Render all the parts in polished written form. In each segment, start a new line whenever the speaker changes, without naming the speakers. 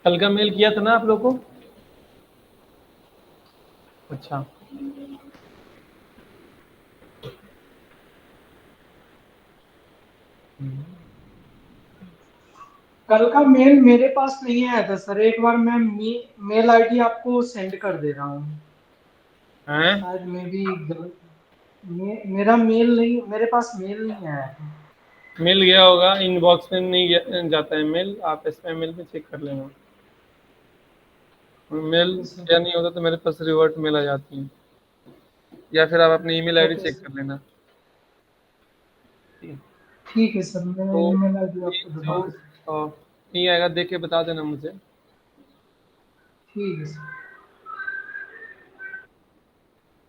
कल का मेल किया था ना आप लोग को? अच्छा,
कल का मेल मेरे पास नहीं आया था सर। एक बार मैं मेल आईडी आपको सेंड कर दे रहा हूँ।
हैं?
शायद मे भी मेरा मेल नहीं, मेरे पास मेल नहीं आया था।
मिल गया होगा, इनबॉक्स में नहीं जाता है मेल, आप स्पैम मेल में चेक कर लेना। Mail
okay sir.
क्या नहीं होता तो मेरे पास रिवर्ट मेल आ जाती है, या फिर आप अपनी email ID
okay
check
sir,
कर लेना। ठीक है?
ठीक है सर, मैं
तो
ईमेल आईडी
ये
आपको बता
जो
देता हूँ।
नहीं आएगा देख के बता देना मुझे।
ठीक है सर।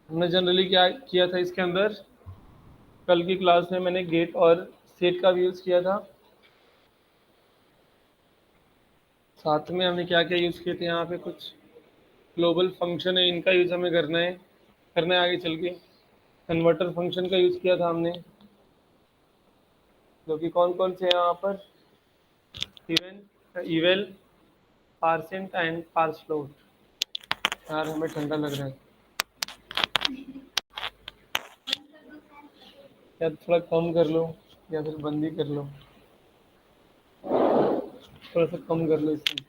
हमने जनरली क्या किया था इसके अंदर, कल की क्लास में मैंने गेट और सेट का भी यूज़ किया था। साथ में हमने क्या क्या यूज़ किए थे, यहाँ पे कुछ ग्लोबल फंक्शन है, इनका यूज़ हमें करना है आगे चल के। कन्वर्टर फंक्शन का यूज़ किया था हमने, जो कि कौन कौन से हैं यहाँ पर, इवन इवेल, पार्सेंट एंड पार्सफ्लोट। यार हमें ठंडा लग रहा है, या थोड़ा कम कर लो या फिर बंद ही कर लो, थोड़ा सा कम कर लो इसमें।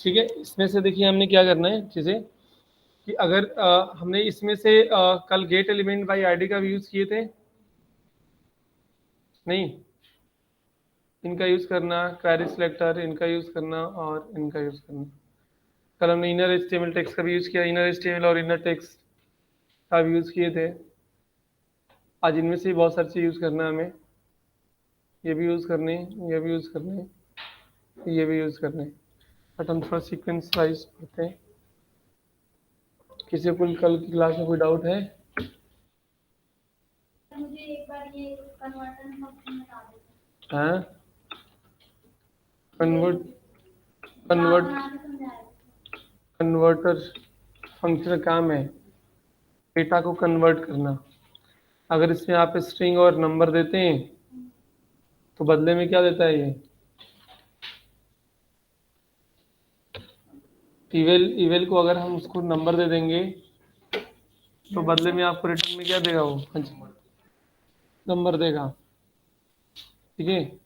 ठीक है, इसमें से देखिए हमने क्या करना है चीज़ें, कि अगर हमने इसमें से कल गेट एलिमेंट बाई आईडी का भी यूज़ किए थे नहीं, इनका यूज़ करना, क्वेरी सिलेक्टर इनका यूज़ करना और इनका यूज़ करना। कल हमने इनर एचटीएमएल टेक्स्ट का भी यूज़ किया, इनर एचटीएमएल और इनर टेक्स्ट का भी यूज़ किए थे। आज इनमें से बहुत सारी चीज़ यूज़ करना है हमें, ये भी यूज़ करने, ये भी यूज़ करने, ये भी यूज़ करने। बट हम थोड़ा सीक्वेंस वाइज पढ़ते हैं। किसी को कल की क्लास में कोई डाउट है?
मुझे एक बार ये कन्वर्टर फंक्शन बता दो।
हाँ, कन्वर्ट कन्वर्ट कन्वर्टर फंक्शन का काम है डेटा को कन्वर्ट करना। अगर इसमें आप स्ट्रिंग और नंबर देते हैं तो बदले में क्या देता है ये, इवेल इवेल को अगर हम उसको नंबर दे देंगे तो बदले में आपको रिटर्न में क्या देगा वो, हाँ जी, नंबर देगा। ठीक है,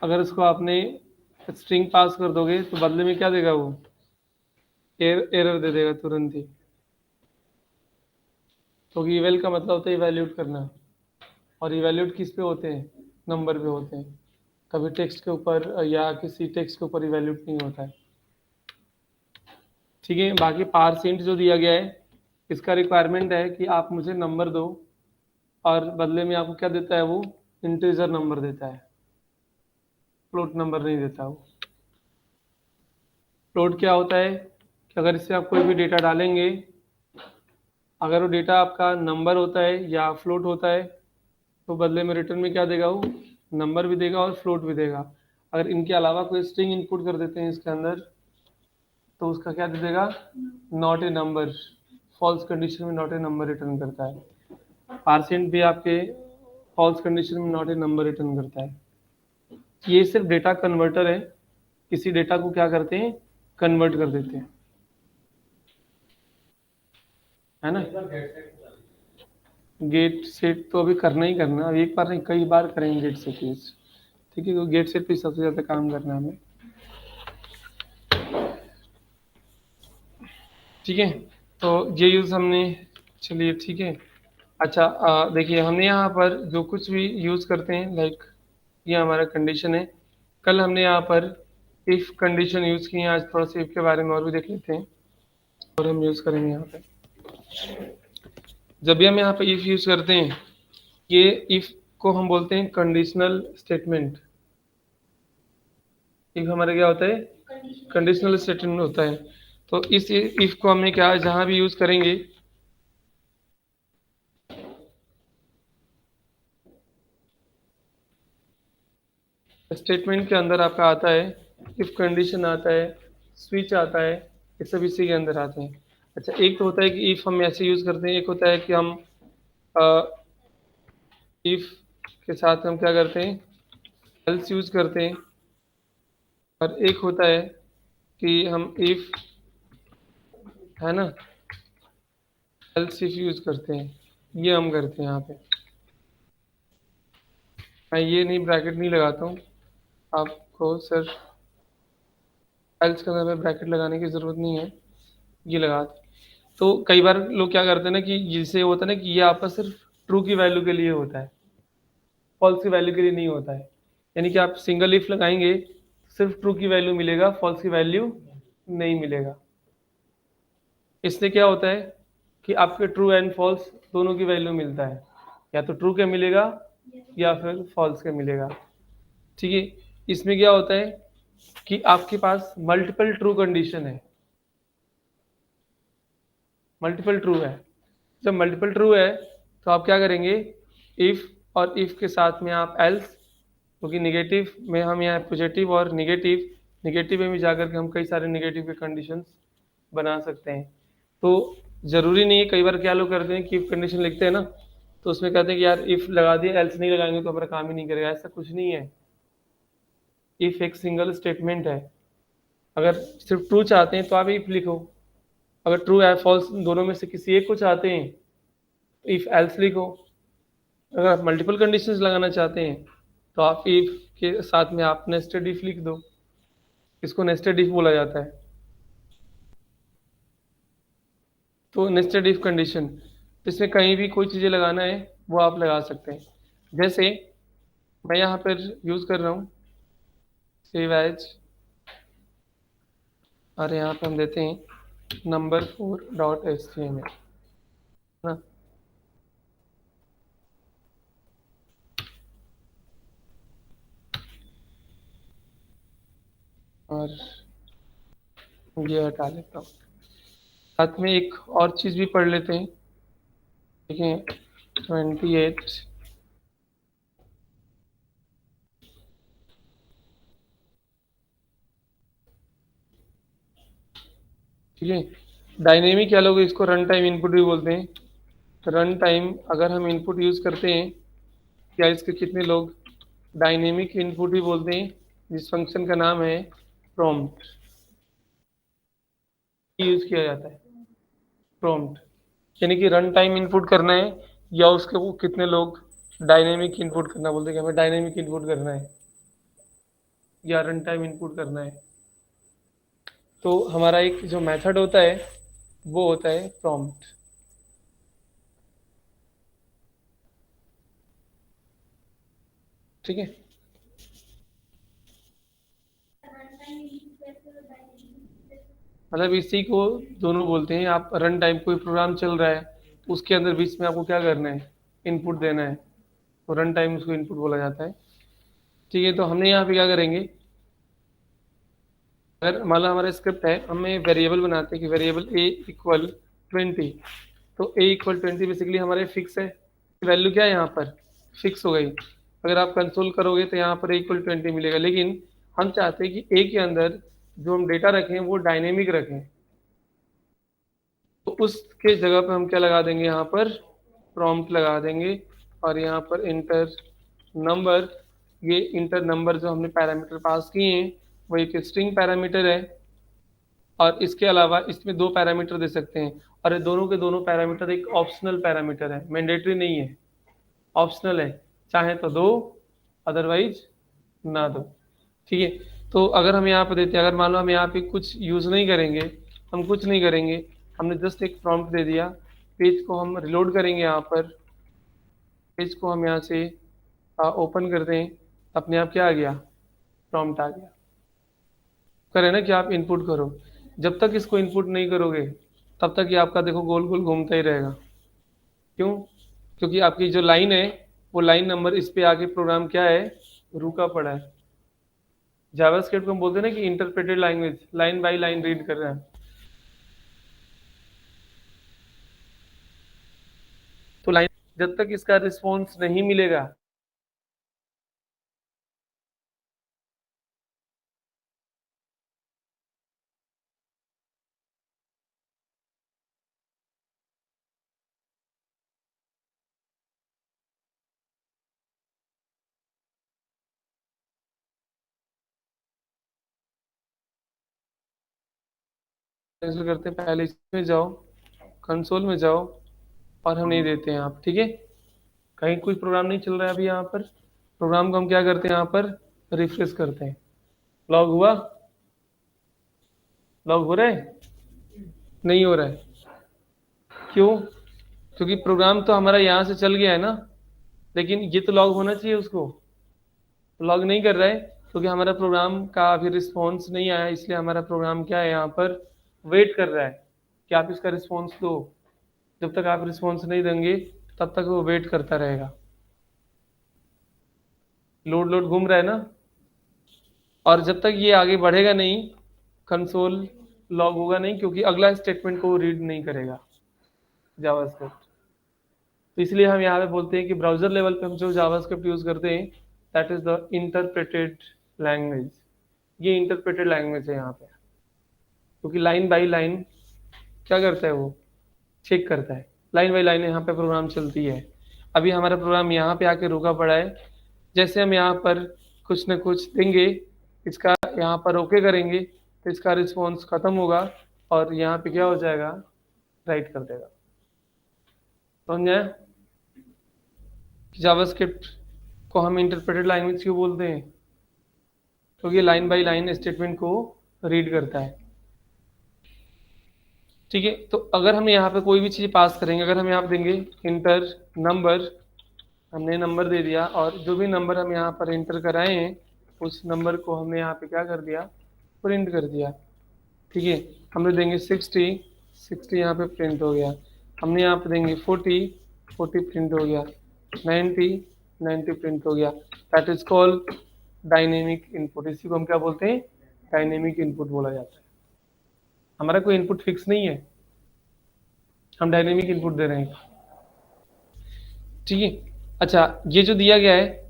अगर उसको आपने स्ट्रिंग पास कर दोगे तो बदले में क्या देगा वो, एरर दे देगा तुरंत ही। तो इवेल का मतलब होता है इवैल्यूएट करना, और इवैल्यूएट किस पे होते हैं, नंबर पे होते हैं। कभी टेक्स्ट के ऊपर या किसी टेक्स्ट के ऊपर इवैल्यूएट नहीं होता है। ठीक है, बाकी पारसेंट जो दिया गया है इसका रिक्वायरमेंट है कि आप मुझे नंबर दो, और बदले में आपको क्या देता है वो, इंटीजर नंबर देता है, फ्लोट नंबर नहीं देता वो। फ्लोट क्या होता है कि अगर इससे आप कोई भी डेटा डालेंगे, अगर वो डेटा आपका नंबर होता है या फ्लोट होता है तो बदले में रिटर्न में क्या देगा वो, नंबर भी देगा और फ्लोट भी देगा। अगर इनके अलावा कोई स्ट्रिंग इनपुट कर देते हैं इसके अंदर तो उसका क्या दे देगा, not a number, false condition में नॉट ए नंबर रिटर्न करता है। पारसेंट भी आपके फॉल्स कंडीशन में नॉट ए नंबर रिटर्न करता है। ये सिर्फ डेटा कन्वर्टर है, किसी डेटा को क्या करते हैं, कन्वर्ट कर देते हैं, है ना। गेट सेट तो अभी करना ही करना, अभी एक बार नहीं कई बार करेंगे गेट सेट यूज। ठीक है, तो गेट सेट पे सबसे ज़्यादा काम करना है हमें। ठीक है, तो ये यूज़ हमने, चलिए ठीक है। अच्छा, देखिए हमने यहाँ पर जो कुछ भी यूज़ करते हैं, लाइक ये हमारा कंडीशन है। कल हमने यहाँ पर इफ़ कंडीशन यूज़ की है, आज थोड़ा सा इफ़ के बारे में और भी देख लेते हैं और हम यूज़ करेंगे यहाँ पे। जब भी हम यहाँ पे इफ़ यूज़ करते हैं, ये इफ़ को हम बोलते हैं कंडीशनल स्टेटमेंट। इफ़ हमारा क्या होता है, कंडीशनल स्टेटमेंट होता है। तो इस इफ़ को हमने क्या जहाँ भी यूज़ करेंगे, स्टेटमेंट के अंदर आपका आता है इफ कंडीशन आता है, स्विच आता है, ये सब इसी के अंदर आते हैं। अच्छा, एक तो होता है कि इफ हम ऐसे यूज करते हैं, एक होता है कि हम इफ के साथ हम क्या करते हैं, एल्स यूज करते हैं, और एक होता है कि हम इफ, है ना, एल्स इफ यूज करते हैं, ये हम करते हैं यहाँ पे। मैं ये नहीं, ब्रैकेट नहीं लगाता हूँ, आपको सिर्फ एल्स के अंदर में ब्रैकेट लगाने की ज़रूरत नहीं है, ये लगा दो। तो कई बार लोग क्या करते हैं ना कि जिसे होता है ना कि ये आपका सिर्फ ट्रू की वैल्यू के लिए होता है, फॉल्स की वैल्यू के लिए नहीं होता है। यानी कि आप सिंगल इफ लगाएंगे, सिर्फ ट्रू की वैल्यू मिलेगा, फॉल्स की वैल्यू नहीं मिलेगा। इससे क्या होता है कि आपके ट्रू एंड फॉल्स दोनों की वैल्यू मिलता है, या तो ट्रू का मिलेगा या फिर फॉल्स का मिलेगा। ठीक है, इसमें क्या होता है कि आपके पास मल्टीपल ट्रू कंडीशन है, मल्टीपल ट्रू है। जब मल्टीपल ट्रू है तो आप क्या करेंगे, इफ और इफ के साथ में आप एल्स, क्योंकि निगेटिव में हम यहाँ पॉजिटिव और निगेटिव, निगेटिव में भी जाकर के हम कई सारे निगेटिव के कंडीशंस बना सकते हैं। तो ज़रूरी नहीं है, कई बार क्या लोग करते हैं कि इफ कंडीशन लिखते हैं ना, तो उसमें कहते हैं कि यार इफ लगा दिए, एल्स नहीं लगाएंगे तो हमारा काम ही नहीं करेगा। ऐसा कुछ नहीं है, इफ एक सिंगल स्टेटमेंट है। अगर सिर्फ ट्रू चाहते हैं तो आप इफ लिखो, अगर ट्रू या फॉल्स दोनों में से किसी एक को चाहते हैं, इफ एल्स लिखो। अगर आप मल्टीपल कंडीशंस लगाना चाहते हैं तो आप इफ के साथ में आप नेस्टेड इफ लिख दो, इसको नेस्टेड इफ बोला जाता है। तो नेस्टेड इफ कंडीशन, इसमें कहीं भी कोई चीज़ें लगाना है वो आप लगा सकते हैं। जैसे मैं यहाँ पर यूज़ कर रहा हूँ सेव एज, और यहाँ पर हम देते हैं number4.html, ना। और ये हटा लेता हूँ, साथ में एक और चीज़ भी पढ़ लेते हैं। देखिए 28, ठीक है। डायनेमिक क्या लोग इसको रन टाइम इनपुट भी बोलते हैं। रन टाइम अगर हम इनपुट यूज़ करते हैं, या इसके कितने लोग डायनेमिक इनपुट भी बोलते हैं, जिस फंक्शन का नाम है प्रॉम्प्ट, यूज़ किया जाता है प्रॉम्प्ट। यानी कि रन टाइम इनपुट करना है, या उसके वो कितने लोग डायनेमिक इनपुट करना बोलते हैं कि हमें डायनेमिक इनपुट करना है या रन टाइम इनपुट करना है। तो हमारा एक जो मेथड होता है वो होता है प्रॉम्प्ट। ठीक है, मतलब इसी को दोनों बोलते हैं। आप रन टाइम, कोई प्रोग्राम चल रहा है तो उसके अंदर बीच में आपको क्या करना है, इनपुट देना है, तो रन टाइम उसको इनपुट बोला जाता है। ठीक है, तो हमने यहाँ पे क्या करेंगे, अगर मान लो हमारा स्क्रिप्ट है, हमें वेरिएबल बनाते हैं कि वेरिएबल ए इक्वल 20, तो ए इक्वल 20 बेसिकली हमारे फिक्स है, वैल्यू क्या है यहाँ पर, फिक्स हो गई। अगर आप कंसोल करोगे तो यहाँ पर ए इक्वल 20 मिलेगा, लेकिन हम चाहते हैं कि ए के अंदर जो हम डेटा रखें वो डायनेमिक रखें, तो उसके जगह पर हम क्या लगा देंगे, यहाँ पर प्रॉम्प्ट लगा देंगे। और यहाँ पर इंटर नंबर, ये इंटर नंबर जो हमने पैरामीटर पास किए हैं वो एक स्ट्रिंग पैरामीटर है, और इसके अलावा इसमें दो पैरामीटर दे सकते हैं, और ये दोनों के दोनों पैरामीटर एक ऑप्शनल पैरामीटर है, मैंडेटरी नहीं है, ऑप्शनल है। चाहे तो दो, अदरवाइज ना दो। ठीक है, तो अगर हम यहाँ पर देते हैं, अगर मान लो हम यहाँ पे कुछ यूज़ नहीं करेंगे, हम कुछ नहीं करेंगे, हमने जस्ट एक प्रॉम्प्ट दे दिया, पेज को हम रिलोड करेंगे, यहाँ पर पेज को हम यहाँ से ओपन करते हैं, अपने आप क्या आ गया, प्रॉम्प्ट आ गया। करे ना कि आप इनपुट करो, जब तक इसको इनपुट नहीं करोगे तब तक ये आपका देखो गोल गोल घूमता ही रहेगा। क्यों? क्योंकि आपकी जो लाइन है वो लाइन नंबर इस पे आके प्रोग्राम क्या है, रुका पड़ा है। जावास्क्रिप्ट को हम बोलते हैं ना कि interpreted language, line by line read कर रहा है। तो लाइन, जब तक इसका रिस्पॉन्स नहीं मिलेगा कैंसिल करते हैं, पहले इसमें जाओ, कंसोल में जाओ और हम नहीं देते हैं आप, ठीक है। कहीं कोई प्रोग्राम नहीं चल रहा है अभी यहाँ पर, प्रोग्राम को हम क्या करते हैं यहाँ पर रिफ्रेश करते हैं। लॉग हुआ, लॉग हो रहा है, नहीं हो रहा है, क्यों? क्योंकि प्रोग्राम तो हमारा यहाँ से चल गया है ना, लेकिन ये तो लॉग होना चाहिए उसको, लॉग नहीं कर रहा है क्योंकि हमारा प्रोग्राम का अभी रिस्पॉन्स नहीं आया, इसलिए हमारा प्रोग्राम क्या है यहाँ पर वेट कर रहा है कि आप इसका रिस्पॉन्स दो। जब तक आप रिस्पॉन्स नहीं देंगे तब तक वो वेट करता रहेगा। लोड लोड घूम रहा है ना, और जब तक ये आगे बढ़ेगा नहीं कंसोल लॉग होगा नहीं, क्योंकि अगला स्टेटमेंट को रीड नहीं करेगा जावास्क्रिप्ट। तो इसलिए हम यहाँ पे बोलते हैं कि ब्राउजर लेवल पे हम जो जावास्क्रिप्ट यूज करते हैं that is the interpreted language. ये इंटरप्रेटेड लैंग्वेज है यहाँ पे, क्योंकि लाइन बाई लाइन क्या करता है वो चेक करता है, लाइन बाई लाइन यहाँ पे प्रोग्राम चलती है। अभी हमारा प्रोग्राम यहाँ पे आके रुका पड़ा है, जैसे हम यहाँ पर कुछ न कुछ देंगे, इसका यहाँ पर ओके करेंगे तो इसका रिस्पॉन्स खत्म होगा और यहाँ पे क्या हो जाएगा, राइट कर देगा। समझ आया? जावास्क्रिप्ट को हम इंटरप्रेटेड लैंग्वेज क्यों बोलते हैं? क्योंकि लाइन बाई लाइन स्टेटमेंट को रीड करता है, ठीक है। तो अगर हम यहाँ पे कोई भी चीज़ पास करेंगे, अगर हम यहाँ पे देंगे इंटर नंबर, हमने नंबर दे दिया और जो भी नंबर हम यहाँ पर इंटर कराए हैं उस नंबर को हमने यहाँ पे क्या कर दिया, प्रिंट कर दिया, ठीक है। हमने देंगे 60, 60 यहाँ पे प्रिंट हो गया। हमने यहाँ पे देंगे 40, 40 प्रिंट हो गया। 90, 90 प्रिंट हो गया। That is called dynamic input. इसी को हम क्या बोलते हैं, डायनेमिक इनपुट बोला जाता है। हमारा कोई इनपुट फिक्स नहीं है, हम डायनेमिक इनपुट दे रहे हैं, ठीक है। अच्छा, ये जो दिया गया है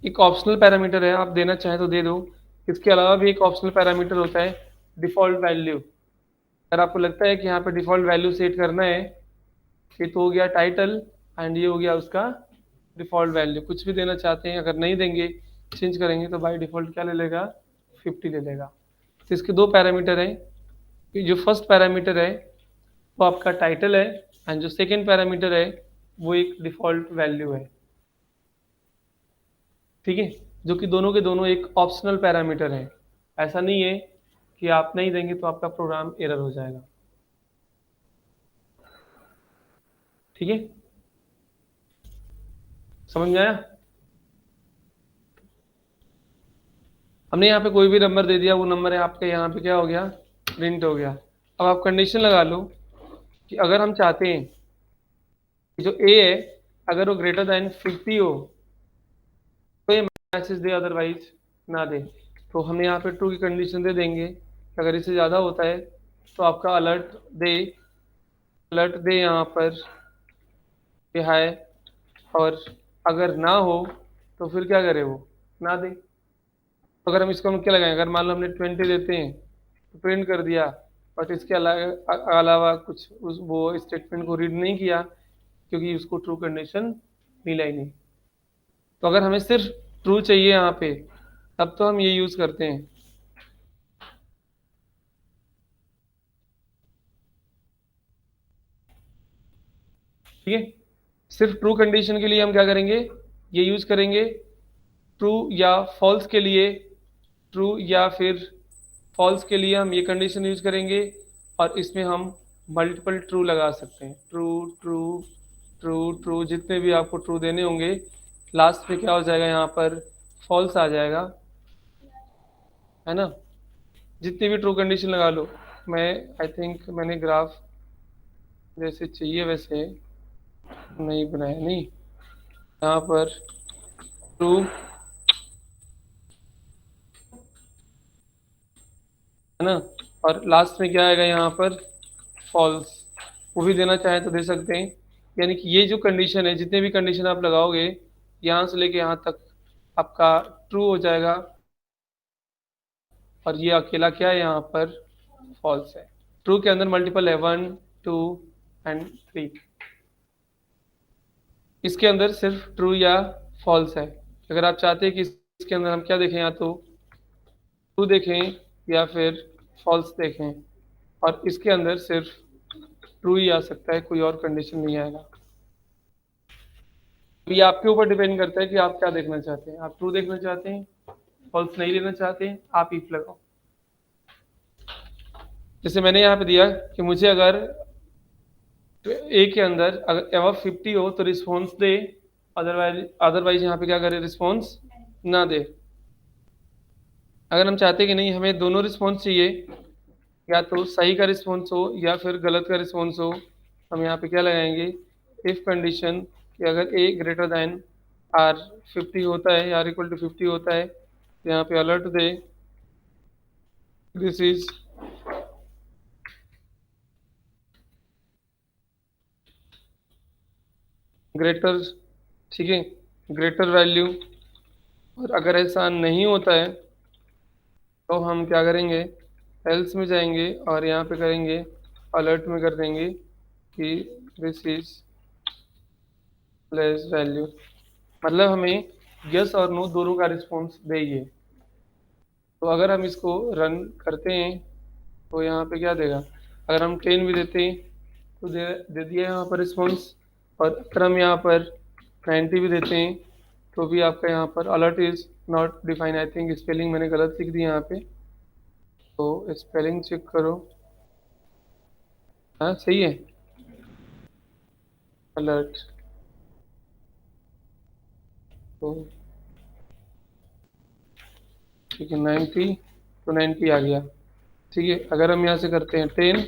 एक ऑप्शनल पैरामीटर है, आप देना चाहें तो दे दो। इसके अलावा भी एक ऑप्शनल पैरामीटर होता है डिफॉल्ट वैल्यू। अगर आपको लगता है कि यहाँ पे डिफॉल्ट वैल्यू सेट करना है, ये तो हो गया टाइटल एंड ये हो गया उसका डिफॉल्ट वैल्यू। कुछ भी देना चाहते हैं, अगर नहीं देंगे चेंज करेंगे तो बाय डिफॉल्ट क्या ले लेगा, 50 ले लेगा। तो इसके दो पैरामीटर हैं। जो फर्स्ट पैरामीटर है वो आपका टाइटल है एंड जो सेकेंड पैरामीटर है वो एक डिफॉल्ट वैल्यू है, ठीक है। जो कि दोनों के दोनों एक ऑप्शनल पैरामीटर है। ऐसा नहीं है कि आप नहीं देंगे तो आपका प्रोग्राम एरर हो जाएगा, ठीक है। समझ में आया? हमने यहाँ पे कोई भी नंबर दे दिया, वो नंबर है आपका यहाँ पे क्या हो गया, प्रिंट हो गया। अब आप कंडीशन लगा लो कि अगर हम चाहते हैं कि जो ए है अगर वो ग्रेटर देन 50 हो तो ये मैसेज दे, अदरवाइज ना दे। तो हम यहाँ पे ट्रू की कंडीशन दे देंगे कि अगर इससे ज़्यादा होता है तो आपका अलर्ट दे यहाँ पर हाय, और अगर ना हो तो फिर क्या करे, वो ना दे। तो अगर हम इसको हम क्या लगाएं, अगर मान लो हमने 20 देते हैं तो प्रिंट कर दिया, बट इसके अलावा कुछ वो स्टेटमेंट को रीड नहीं किया क्योंकि उसको ट्रू कंडीशन मिला ही नहीं। तो अगर हमें सिर्फ ट्रू चाहिए यहाँ पे तब तो हम ये यूज करते हैं, ठीक है। सिर्फ ट्रू कंडीशन के लिए हम क्या करेंगे, ये यूज करेंगे। ट्रू या फॉल्स के लिए, ट्रू या फिर फॉल्स के लिए हम ये कंडीशन यूज करेंगे और इसमें हम मल्टीपल ट्रू लगा सकते हैं। ट्रू ट्रू ट्रू ट्रू, जितने भी आपको ट्रू देने होंगे लास्ट में क्या हो जाएगा, यहाँ पर फॉल्स आ जाएगा, है ना। जितनी भी ट्रू कंडीशन लगा लो। मैं आई थिंक मैंने ग्राफ जैसे चाहिए वैसे नहीं बनाया, नहीं यहाँ पर ट्रू है ना, और लास्ट में क्या आएगा यहाँ पर फॉल्स। वो भी देना चाहे तो दे सकते हैं। यानी कि ये जो कंडीशन है, जितने भी कंडीशन आप लगाओगे यहाँ से लेके यहाँ तक आपका ट्रू हो जाएगा और ये अकेला क्या है यहाँ पर फॉल्स है। ट्रू के अंदर मल्टीपल है 1 2 एंड 3, इसके अंदर सिर्फ ट्रू या फॉल्स है। अगर आप चाहते हैं कि इसके अंदर हम क्या देखें, या तो ट्रू देखें या फिर फॉल्स देखें, और इसके अंदर सिर्फ ट्रू ही आ सकता है, कोई और कंडीशन नहीं आएगा। ये आपके ऊपर डिपेंड करता है कि आप क्या देखना चाहते हैं। आप ट्रू देखना चाहते हैं, फॉल्स नहीं लेना चाहते हैं, आप इफ लगाओ। जैसे मैंने यहाँ पे दिया कि मुझे अगर ए के अंदर अगर एव 50 हो तो रिस्पॉन्स दे, अदरवाइज यहाँ पे क्या करे, रिस्पॉन्स ना दे। अगर हम चाहते हैं कि नहीं हमें दोनों रिस्पॉन्स चाहिए, या तो सही का रिस्पॉन्स हो या फिर गलत का रिस्पॉन्स हो, हम यहाँ पे क्या लगाएंगे, इफ कंडीशन कि अगर ए ग्रेटर दैन आर 50 होता है या इक्वल टू 50 होता है, तो यहाँ पे alert they this is greater, ठीक है, ग्रेटर वैल्यू। और अगर ऐसा नहीं होता है तो हम क्या करेंगे, एल्स में जाएंगे और यहाँ पे करेंगे अलर्ट में कर देंगे कि दिस इज लेस वैल्यू, मतलब हमें यस और नो दोनों का रिस्पॉन्स देंगे। तो अगर हम इसको रन करते हैं तो यहाँ पे क्या देगा, अगर हम 10 भी देते हैं तो दे दिया यहाँ पर रिस्पॉन्स, और अगर हम यहाँ पर 90 भी देते हैं तो भी आपका यहाँ पर alert is not define. I think spelling मैंने गलत लिख दी यहाँ पे, तो स्पेलिंग चेक करो। हाँ सही है, अलर्ट। तो ठीक है 90, तो 90 आ गया। ठीक है, अगर हम यहाँ से करते हैं 10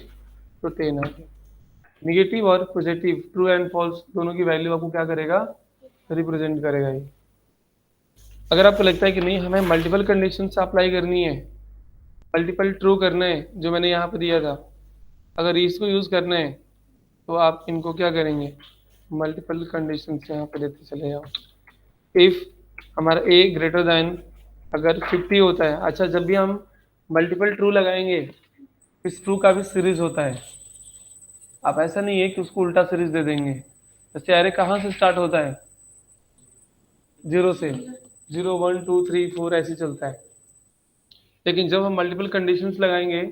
तो 10 आ गया। निगेटिव और पॉजिटिव, ट्रू एंड फॉल्स दोनों की वैल्यू आपको क्या करेगा, रिप्रेजेंट करेगा ये। अगर आपको लगता है कि नहीं हमें मल्टीपल कंडीशंस अप्लाई करनी है, मल्टीपल ट्रू करना है जो मैंने यहाँ पे दिया था, अगर इसको यूज़ करना है तो आप इनको क्या करेंगे, मल्टीपल कंडीशंस यहाँ पे देते चले जाओ। इफ हमारा ए ग्रेटर दैन अगर 50 होता है, अच्छा जब भी हम मल्टीपल ट्रू लगाएंगे इस ट्रू का भी सीरीज होता है। आप ऐसा नहीं है कि उसको उल्टा सीरीज दे देंगे, जैसे अरे कहाँ से स्टार्ट होता है, 0 से, 0 1 2 3 4 ऐसे चलता है। लेकिन जब हम मल्टीपल कंडीशंस लगाएंगे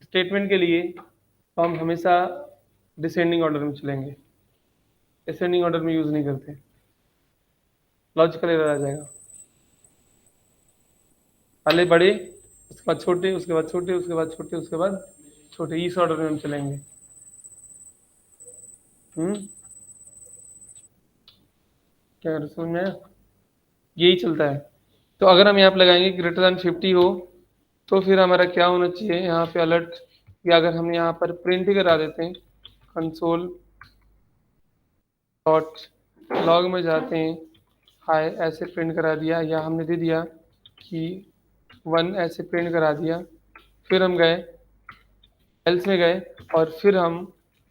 स्टेटमेंट के लिए तो हम हमेशा डिसेंडिंग ऑर्डर में चलेंगे, असेंडिंग ऑर्डर में यूज नहीं करते, लॉजिकल एरर आ जाएगा। पहले बड़े, उसके बाद छोटे, उसके बाद छोटे, उसके बाद छोटे, उसके बाद छोटे, इस ऑर्डर में हम चलेंगे। क्या समझ में आया? यही चलता है। तो अगर हम यहाँ पे लगाएंगे ग्रेटर दैन 50 हो तो फिर हमारा क्या होना चाहिए यहाँ पे अलर्ट, या अगर हम यहाँ पर प्रिंट ही करा देते हैं, कंसोल डॉट लॉग में जाते हैं, हाय ऐसे प्रिंट करा दिया, या हमने दे दिया कि 1 ऐसे प्रिंट करा दिया, फिर हम गए एल्स में गए और फिर हम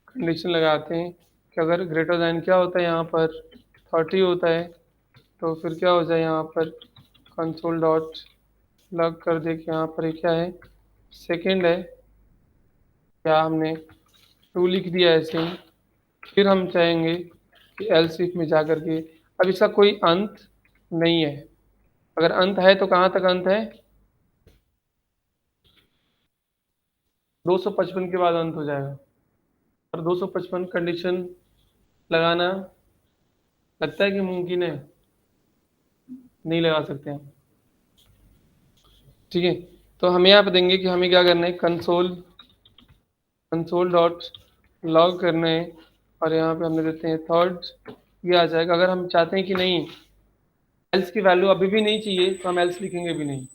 कंडीशन लगाते हैं कि अगर ग्रेटर दैन क्या होता है यहाँ पर 30 होता है, तो फिर क्या हो जाए यहाँ पर कंसोल डॉट लॉग कर दे कि यहाँ पर क्या है, सेकेंड है, क्या हमने 2 लिख दिया ऐसे ही। फिर हम चाहेंगे कि एल्स इफ में जा करके, अब इसका कोई अंत नहीं है, अगर अंत है तो कहाँ तक अंत है, 255 के बाद अंत हो जाएगा। और 255 कंडीशन लगाना लगता है कि मुमकिन है, नहीं लगा सकते हम। ठीक है, तो हम यहाँ पे देंगे कि हमें क्या करना है, कंसोल डॉट लॉग करना है, और यहाँ पे हमने देते हैं थर्ड, ये आ जाएगा। अगर हम चाहते हैं कि नहीं एल्स की वैल्यू अभी भी नहीं चाहिए तो हम एल्स लिखेंगे भी नहीं,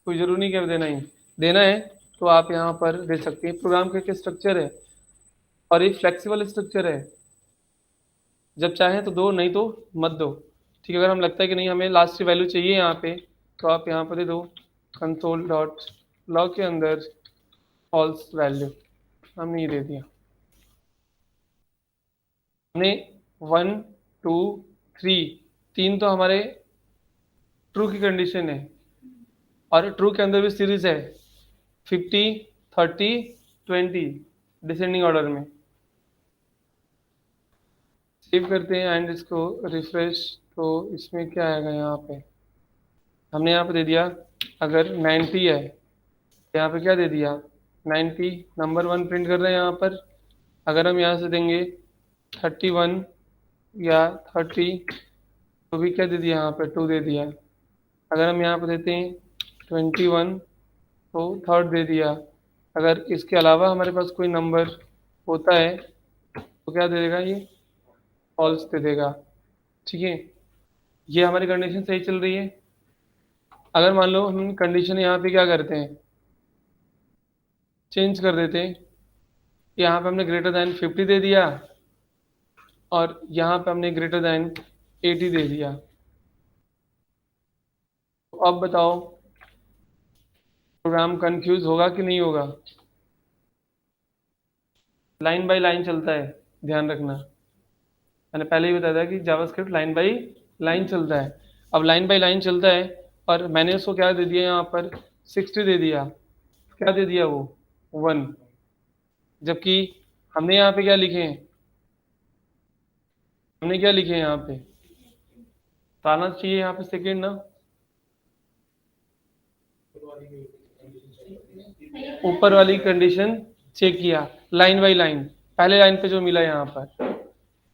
कोई जरूरी नहीं कि देना ही देना है, तो आप यहाँ पर दे सकते हैं। प्रोग्राम का स्ट्रक्चर है और ये फ्लेक्सिबल स्ट्रक्चर है, जब चाहें तो दो, नहीं तो मत दो। ठीक है, अगर हम लगता है कि नहीं हमें लास्ट की वैल्यू चाहिए यहाँ पे, तो आप यहाँ पर दे दो कंसोल डॉट लॉग के अंदर फॉल्स वैल्यू, हमने ये दे दिया। हमने 1 2 3 3 तो हमारे ट्रू की कंडीशन है, और ट्रू के अंदर भी सीरीज है 50 30 20 डिसेंडिंग ऑर्डर में। सेव करते हैं एंड इसको रिफ्रेश, तो इसमें क्या आएगा, यहाँ पे हमने यहाँ पे दे दिया अगर 90 है यहाँ पे क्या दे दिया 90, नंबर 1 प्रिंट कर रहे हैं यहाँ पर। अगर हम यहाँ से देंगे 31 या 30 तो भी क्या दे दिया यहाँ पे 2 दे दिया। अगर हम यहाँ पे देते हैं 21 तो 3rd दे दिया। अगर इसके अलावा हमारे पास कोई नंबर होता है तो क्या दे देगा, ये फॉल्स दे देगा। ठीक है, ये हमारी कंडीशन सही चल रही है। अगर मान लो हम कंडीशन यहाँ पे क्या करते हैं, चेंज कर देते हैं। यहाँ पे हमने ग्रेटर दैन 50 दे दिया और यहाँ पे हमने ग्रेटर दैन 80 दे दिया। तो अब बताओ प्रोग्राम कंफ्यूज होगा कि नहीं होगा? लाइन बाय लाइन चलता है, ध्यान रखना। मैंने पहले ही बताया था कि जावास्क्रिप्ट लाइन बाय लाइन चलता है। अब लाइन बाय लाइन चलता है और मैंने उसको क्या दे दिया यहाँ पर 60 दे दिया। क्या दे दिया वो 1, जबकि हमने यहाँ पे क्या लिखे हैं, हमने क्या लिखे हैं यहाँ पे, तो आना चाहिए यहाँ पे सेकेंड ना। ऊपर वाली कंडीशन चेक किया लाइन बाय लाइन, पहले लाइन पे जो मिला यहाँ पर।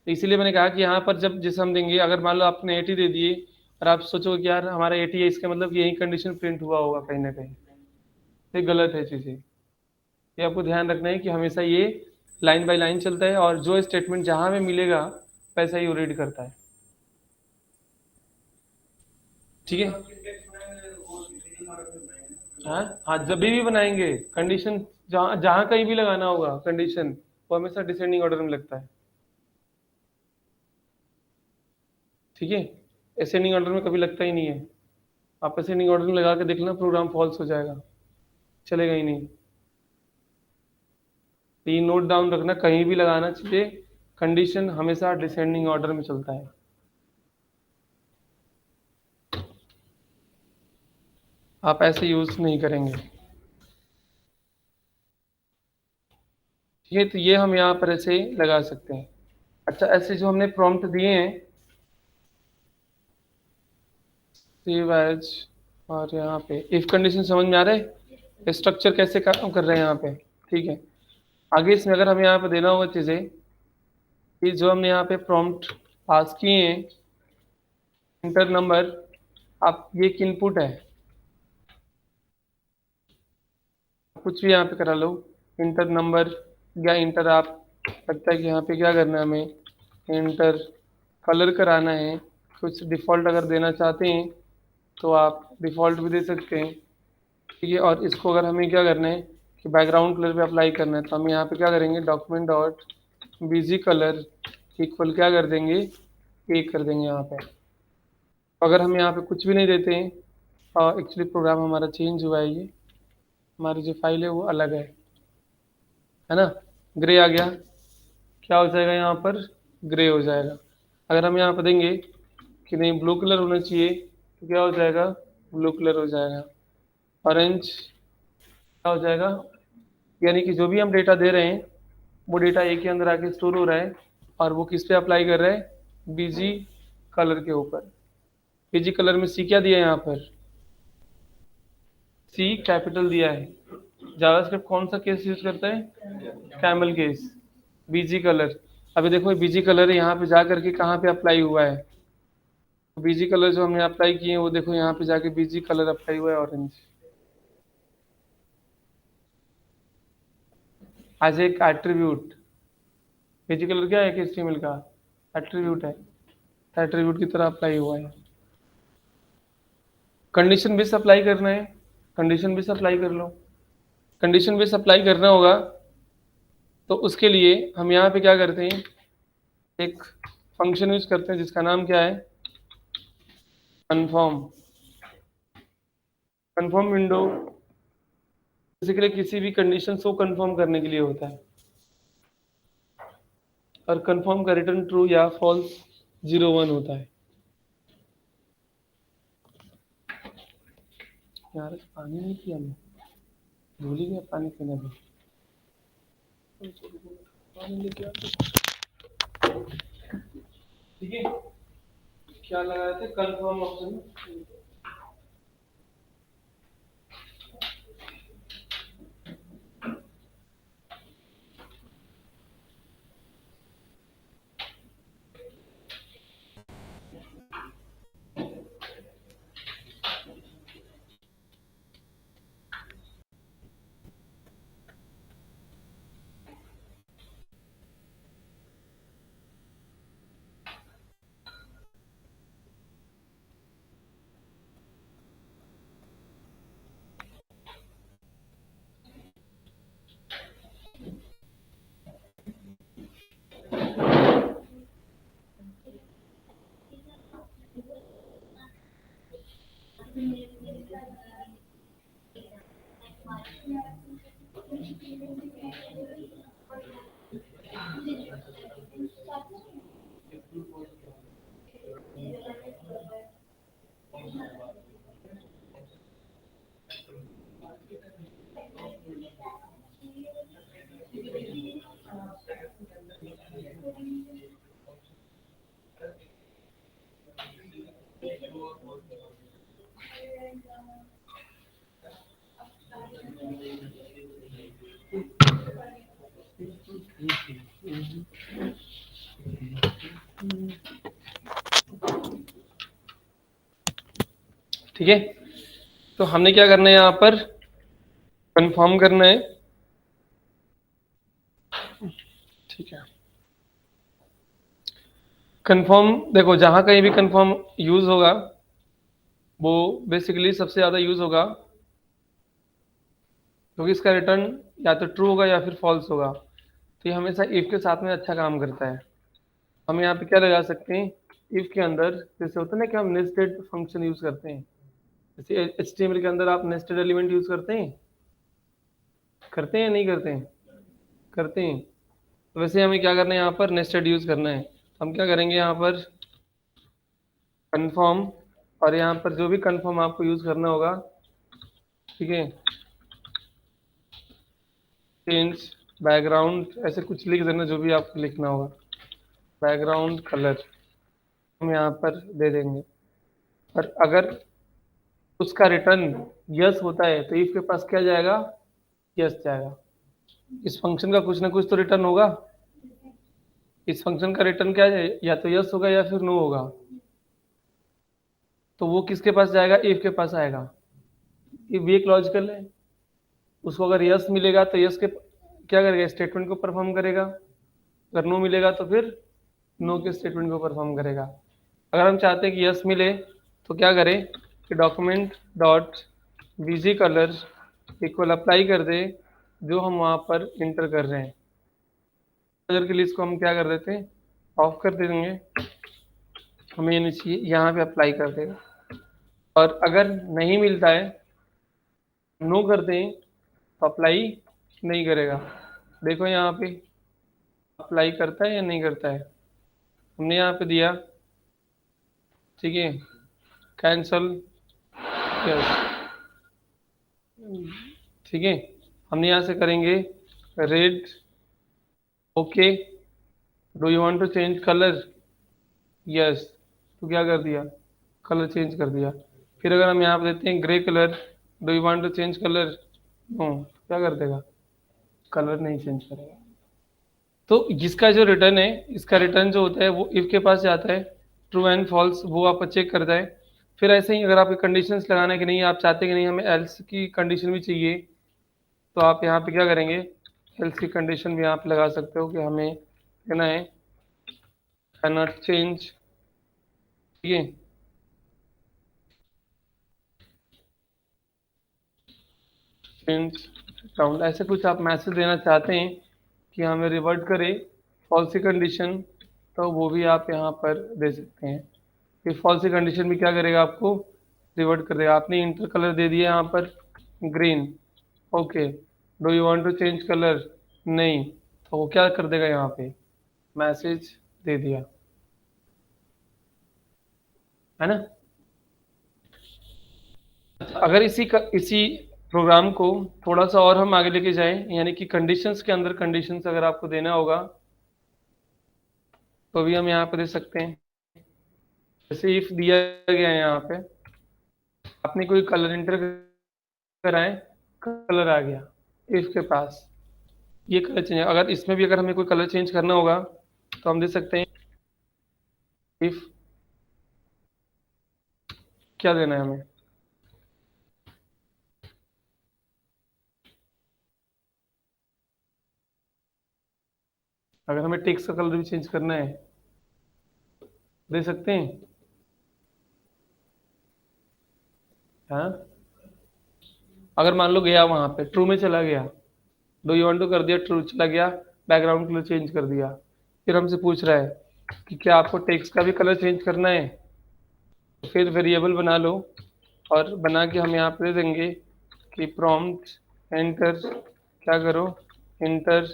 तो इसीलिए मैंने कहा कि यहाँ पर जब जिस हम देंगे, अगर मान लो आपने 80 दे दिए और आप सोचो कि यार हमारा 80 है, इसका मतलब यही कंडीशन प्रिंट हुआ होगा कहीं ना कहीं, ये गलत है चीज़ें। ये आपको ध्यान रखना है कि हमेशा ये लाइन बाय लाइन चलता है और जो स्टेटमेंट जहाँ में मिलेगा वैसा ही वो रीड करता है। ठीक है, हाँ हाँ, जब भी बनाएंगे कंडीशन, जहाँ जहाँ कहीं भी लगाना होगा कंडीशन, वो हमेशा डिसेंडिंग ऑर्डर में लगता है। ठीक है, असेंडिंग ऑर्डर में कभी लगता ही नहीं है। आप असेंडिंग ऑर्डर में लगा के देखना, प्रोग्राम फॉल्स हो जाएगा, चलेगा ही नहीं। तो ये नोट डाउन रखना, कहीं भी लगाना चाहिए कंडीशन हमेशा डिसेंडिंग ऑर्डर में चलता है। आप ऐसे यूज नहीं करेंगे। ठीक है, तो ये हम यहाँ पर ऐसे लगा सकते हैं। अच्छा, ऐसे जो हमने प्रॉम्प्ट दिए हैं सेव एज, और यहाँ पे इफ कंडीशन समझ में आ रहा है, स्ट्रक्चर कैसे काम कर रहे हैं यहाँ पे। ठीक है, आगे इसमें अगर हमें यहाँ पे देना होगा चीज़ें कि जो हमने यहाँ पे प्रॉम्प्ट पास किए हैं, इंटर नंबर, आप ये एक इनपुट है, कुछ भी यहाँ पे करा लो, इंटर नंबर या इंटर, आप लगता है कि यहाँ पे क्या करना है हमें, इंटर कलर कराना है। कुछ डिफ़ॉल्ट अगर देना चाहते हैं तो आप डिफ़ॉल्ट भी दे सकते हैं। ठीक है, और इसको अगर हमें क्या करना है कि बैकग्राउंड कलर पे अप्लाई करना है, तो हम यहाँ पे क्या करेंगे, document dot BG colour equal क्या कर देंगे, 1 कर देंगे यहाँ पे। अगर हम यहाँ पे कुछ भी नहीं देते हैं, और एक्चुअली प्रोग्राम हमारा चेंज हुआ है, ये हमारी जो फाइल है वो अलग है ना। ग्रे आ गया, क्या हो जाएगा यहाँ पर, ग्रे हो जाएगा। अगर हम यहाँ पर देंगे कि नहीं ब्लू कलर होना चाहिए तो क्या हो जाएगा, ब्लू कलर हो जाएगा। ऑरेंज क्या हो जाएगा, यानी कि जो भी हम डेटा दे रहे हैं वो डेटा ए के अंदर आके स्टोर हो रहा है और वो किस पे अप्लाई कर रहा है, बीजी कलर के ऊपर। बीजी कलर में सी क्या दिया है यहाँ पर, सी कैपिटल दिया है। जावास्क्रिप्ट कौन सा केस यूज करता है, कैमल केस। बीजी कलर, अभी देखो बीजी कलर यहाँ पे जा करके कहाँ पे अप्लाई हुआ है, बीजी कलर जो हमने अप्लाई किए हैं वो देखो यहाँ पे जाके बीजी कलर अप्लाई हुआ है, ऑरेंज। एज एक एट्रीब्यूट, बीजी कलर क्या है, HTML का एट्रीब्यूट है, एट्रीब्यूट की तरह अप्लाई हुआ है। कंडीशन बेस अप्लाई करना है, कंडीशन बेस अप्लाई कर लो। कंडीशन बेस अप्लाई करना होगा तो उसके लिए हम यहाँ पे क्या करते हैं, एक फंक्शन यूज करते हैं जिसका नाम क्या है, कन्फर्म। कन्फर्म विंडो बेसिकली किसी भी कंडीशन को कन्फर्म करने के लिए होता है, और कन्फर्म का रिटर्न ट्रू या फॉल्स 0 1 होता है। यार पानी नहीं पिया मैं, भूल ही गया पानी पीना भी। पानी लेके आते। ठीक है, क्या लगाए थे, कन्फर्म ऑप्शन। ठीक है, तो हमने क्या करना है यहाँ पर, कंफर्म करना है। ठीक है, कंफर्म देखो, जहां कहीं भी कंफर्म यूज होगा वो बेसिकली सबसे ज्यादा यूज होगा क्योंकि इसका रिटर्न या तो ट्रू होगा या फिर फॉल्स होगा। तो ये हमेशा इफ के साथ में अच्छा काम करता है। हम यहाँ पे क्या लगा सकते हैं, इफ के अंदर जैसे होता है ना कि हम नेस्टेड फंक्शन यूज करते हैं, जैसे HTML के अंदर आप नेस्टेड एलिमेंट यूज करते हैं या नहीं करते हैं? करते हैं। तो वैसे हमें क्या करना है, यहाँ पर नेस्टेड यूज करना है। तो हम क्या करेंगे, यहाँ पर कन्फर्म, और यहाँ पर जो भी कन्फर्म आपको यूज करना होगा, ठीक है, चेंज बैकग्राउंड, ऐसे कुछ लिख देना जो भी आपको लिखना होगा, बैकग्राउंड कलर हम यहाँ पर दे देंगे। और अगर उसका रिटर्न यस होता है तो इफ के पास क्या जाएगा, यस जाएगा। इस फंक्शन का कुछ ना कुछ तो रिटर्न होगा, इस फंक्शन का रिटर्न क्या है, या तो यस होगा या फिर नो होगा। तो वो किसके पास जाएगा, इफ के पास आएगा। ये भी एक लॉजिकल है। उसको अगर यस मिलेगा तो यस के क्या करेगा, स्टेटमेंट को परफॉर्म करेगा। अगर नो मिलेगा तो फिर नो के स्टेटमेंट को परफॉर्म करेगा। अगर हम चाहते हैं कि यस मिले तो क्या करें कि document dot BG colour equal apply कर दे जो हम वहाँ पर इंटर कर रहे हैं। कलर के लिए इसको हम क्या कर देते हैं, ऑफ कर देंगे, हमें ये नहीं चाहिए, यहाँ पे अप्लाई कर देगा। और अगर नहीं मिलता है, नो कर दें तो अप्लाई नहीं करेगा। देखो यहाँ पे अप्लाई करता है या नहीं करता है, हमने यहाँ पे दिया, ठीक है, कैंसल, यस, ठीक है। हमने यहाँ से करेंगे red, okay, do you want to change colour, yes, तो क्या कर दिया, कलर चेंज कर दिया। फिर अगर हम यहाँ पे देते हैं grey colour, do you want to change colour, no, क्या कर देगा, कलर नहीं चेंज करेगा। तो इसका जो रिटर्न है, इसका रिटर्न जो होता है वो इफ के पास जाता है, ट्रू एंड फॉल्स वो आप चेक करता है। फिर ऐसे ही अगर आपके कंडीशंस लगाना है कि नहीं, आप चाहते कि नहीं हमें एल्स की कंडीशन भी चाहिए, तो आप यहाँ पे क्या करेंगे, एल्स की कंडीशन भी आप लगा सकते हो कि हमें लेना है कैन नॉट चेंज, ठीक है, चेंज काउंट, ऐसे कुछ आप मैसेज देना चाहते हैं कि हमें रिवर्ट करे फॉल्स कंडीशन, तो वो भी आप यहाँ पर दे सकते हैं। फिर फॉल्स कंडीशन भी क्या करेगा, आपको रिवर्ट कर देगा। आपने इंटर कलर दे दिया यहाँ पर green, okay, do you want to change colour, नहीं, तो वो क्या कर देगा, यहाँ पे मैसेज दे दिया, है ना। अगर इसी प्रोग्राम को थोड़ा सा और हम आगे लेके जाएं, यानी कि कंडीशंस के अंदर कंडीशंस अगर आपको देना होगा तो भी हम यहाँ पे दे सकते हैं। जैसे इफ दिया गया है यहाँ पे, आपने कोई कलर इंटर कराए, कलर आ गया इफ के पास, ये कलर चेंज, अगर इसमें भी अगर हमें कोई कलर चेंज करना होगा तो हम दे सकते हैं इफ, क्या देना है हमें, अगर हमें टेक्स्ट का कलर भी चेंज करना है दे सकते हैं, हाँ। अगर मान लो गया वहां पे ट्रू में चला गया, डू यू वांट टू कर दिया, ट्रू चला गया, बैकग्राउंड कलर चेंज कर दिया, फिर हमसे पूछ रहा है कि क्या आपको टेक्स्ट का भी कलर चेंज करना है, तो फिर वेरिएबल बना लो और बना के हम यहाँ पे दे देंगे कि प्रॉम्प्ट एंटर क्या करो, इंटर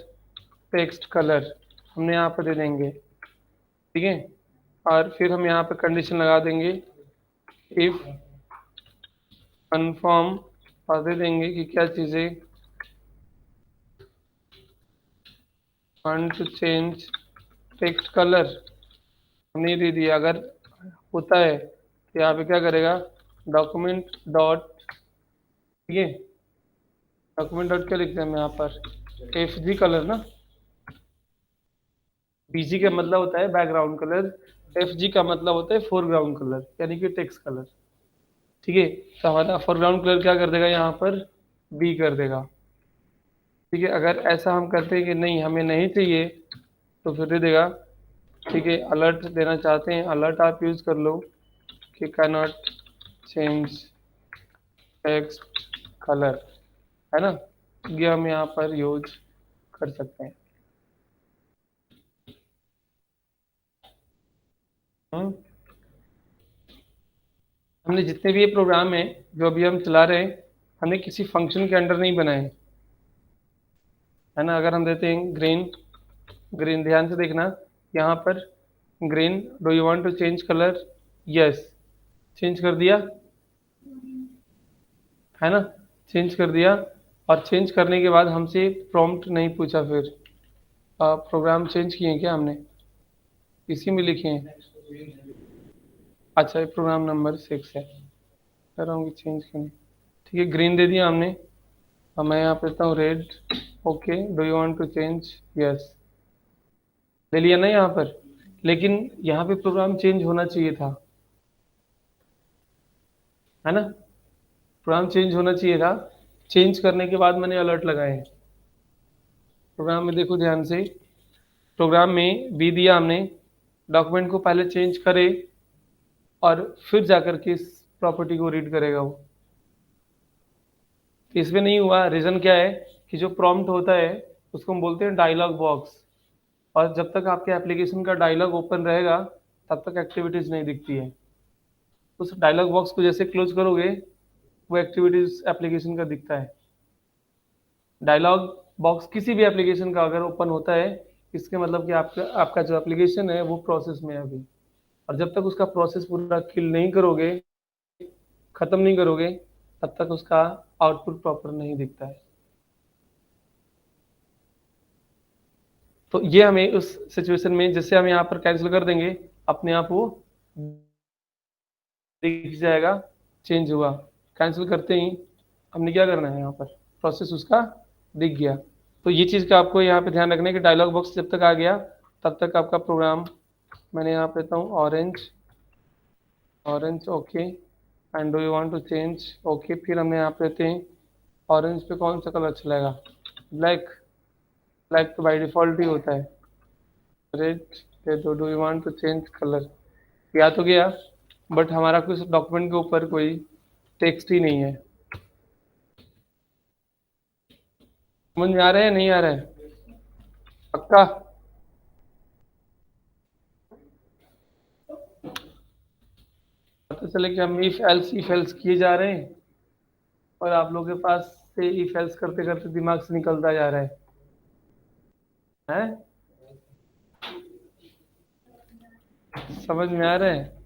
टेक्स्ट कलर हमने यहाँ पे दे देंगे, ठीक है। और फिर हम यहाँ पे कंडीशन लगा देंगे इफ कन्फर्म, और दे देंगे कि क्या चीज़ें want to change text colour हमने दे दिया। अगर होता है तो यहाँ पे क्या करेगा, डॉक्यूमेंट डॉट, ठीक है, डॉक्यूमेंट डॉट क्या लिखते हैं हम यहाँ पर, एफ जी कलर ना, बीजी का मतलब होता है बैकग्राउंड कलर, एफ जी का मतलब होता है फोरग्राउंड कलर यानी कि टेक्स्ट कलर, ठीक है। तो हमारा फोरग्राउंड कलर क्या कर देगा यहाँ पर, बी कर देगा, ठीक है। अगर ऐसा हम करते हैं कि नहीं हमें नहीं चाहिए तो फिर दे देगा, ठीक है, अलर्ट देना चाहते हैं, अलर्ट आप यूज़ कर लो कि can not change text colour, है ना, ये हम यहाँ पर यूज कर सकते हैं। हम्म। हमने जितने भी ये प्रोग्राम हैं जो अभी हम चला रहे हैं, हमने किसी फंक्शन के अंडर नहीं बनाए, है ना। अगर हम देते हैं ग्रीन, ग्रीन ध्यान से देखना यहाँ पर, green do you want to change colour, yes, change कर दिया, है ना, चेंज कर दिया। और चेंज करने के बाद हमसे प्रॉम्प्ट नहीं पूछा, फिर प्रोग्राम चेंज किए हैं क्या हमने, इसी में लिखे हैं। अच्छा ये प्रोग्राम नंबर 6 है, कर रहा हूँ कि चेंज करने, ठीक है, ग्रीन दे दिया हमने। अब मैं यहाँ पे देता हूँ red, okay do you want to change, yes, ले लिया ना यहाँ पर। लेकिन यहाँ पे प्रोग्राम चेंज होना चाहिए था, है ना, प्रोग्राम चेंज होना चाहिए था। चेंज करने के बाद मैंने अलर्ट लगाए हैं। प्रोग्राम में देखो ध्यान से, प्रोग्राम में बी दिया हमने, डॉक्यूमेंट को पहले चेंज करे और फिर जाकर के इस प्रॉपर्टी को रीड करेगा वो। इसमें नहीं हुआ, रीज़न क्या है कि जो प्रॉम्प्ट होता है उसको हम बोलते हैं डायलॉग बॉक्स, और जब तक आपके एप्लीकेशन का डायलॉग ओपन रहेगा तब तक एक्टिविटीज़ नहीं दिखती है। उस डायलॉग बॉक्स को जैसे क्लोज करोगे वो एक्टिविटीज़ एप्लीकेशन का दिखता है। डायलॉग बॉक्स किसी भी एप्लीकेशन का अगर ओपन होता है, इसके मतलब कि आपका आपका जो एप्लीकेशन है वो प्रोसेस में है अभी, और जब तक उसका प्रोसेस पूरा किल नहीं करोगे, ख़त्म नहीं करोगे, तब तक उसका आउटपुट प्रॉपर नहीं दिखता है। तो ये हमें उस सिचुएशन में जैसे हम यहाँ पर कैंसिल कर देंगे, अपने आप वो दिख जाएगा चेंज हुआ। कैंसिल करते ही हमने क्या करना है, यहाँ पर प्रोसेस उसका दिख गया। तो ये चीज़ का आपको यहाँ पे ध्यान रखना है कि डायलॉग बॉक्स जब तक आ गया तब तक आपका प्रोग्राम, मैंने यहाँ पे देता हूँ orange, orange okay, and do you want to change, okay. फिर हम यहाँ पे देते हैं ऑरेंज पे कौन सा कलर चलेगा, ब्लैक, ब्लैक तो बाई डिफ़ॉल्ट ही होता है। रेड दे दो, do you want to change colour, या तो गया, बट हमारा कुछ डॉक्यूमेंट के ऊपर कोई टेक्स्ट ही नहीं है। समझ में आ रहा है नहीं आ रहा है, पक्का। पता चले कि हम इफ एल्स किए जा रहे हैं और आप लोगों के पास से इफ एल्स करते करते दिमाग से निकलता जा रहा है, हैं? समझ में आ रहा है?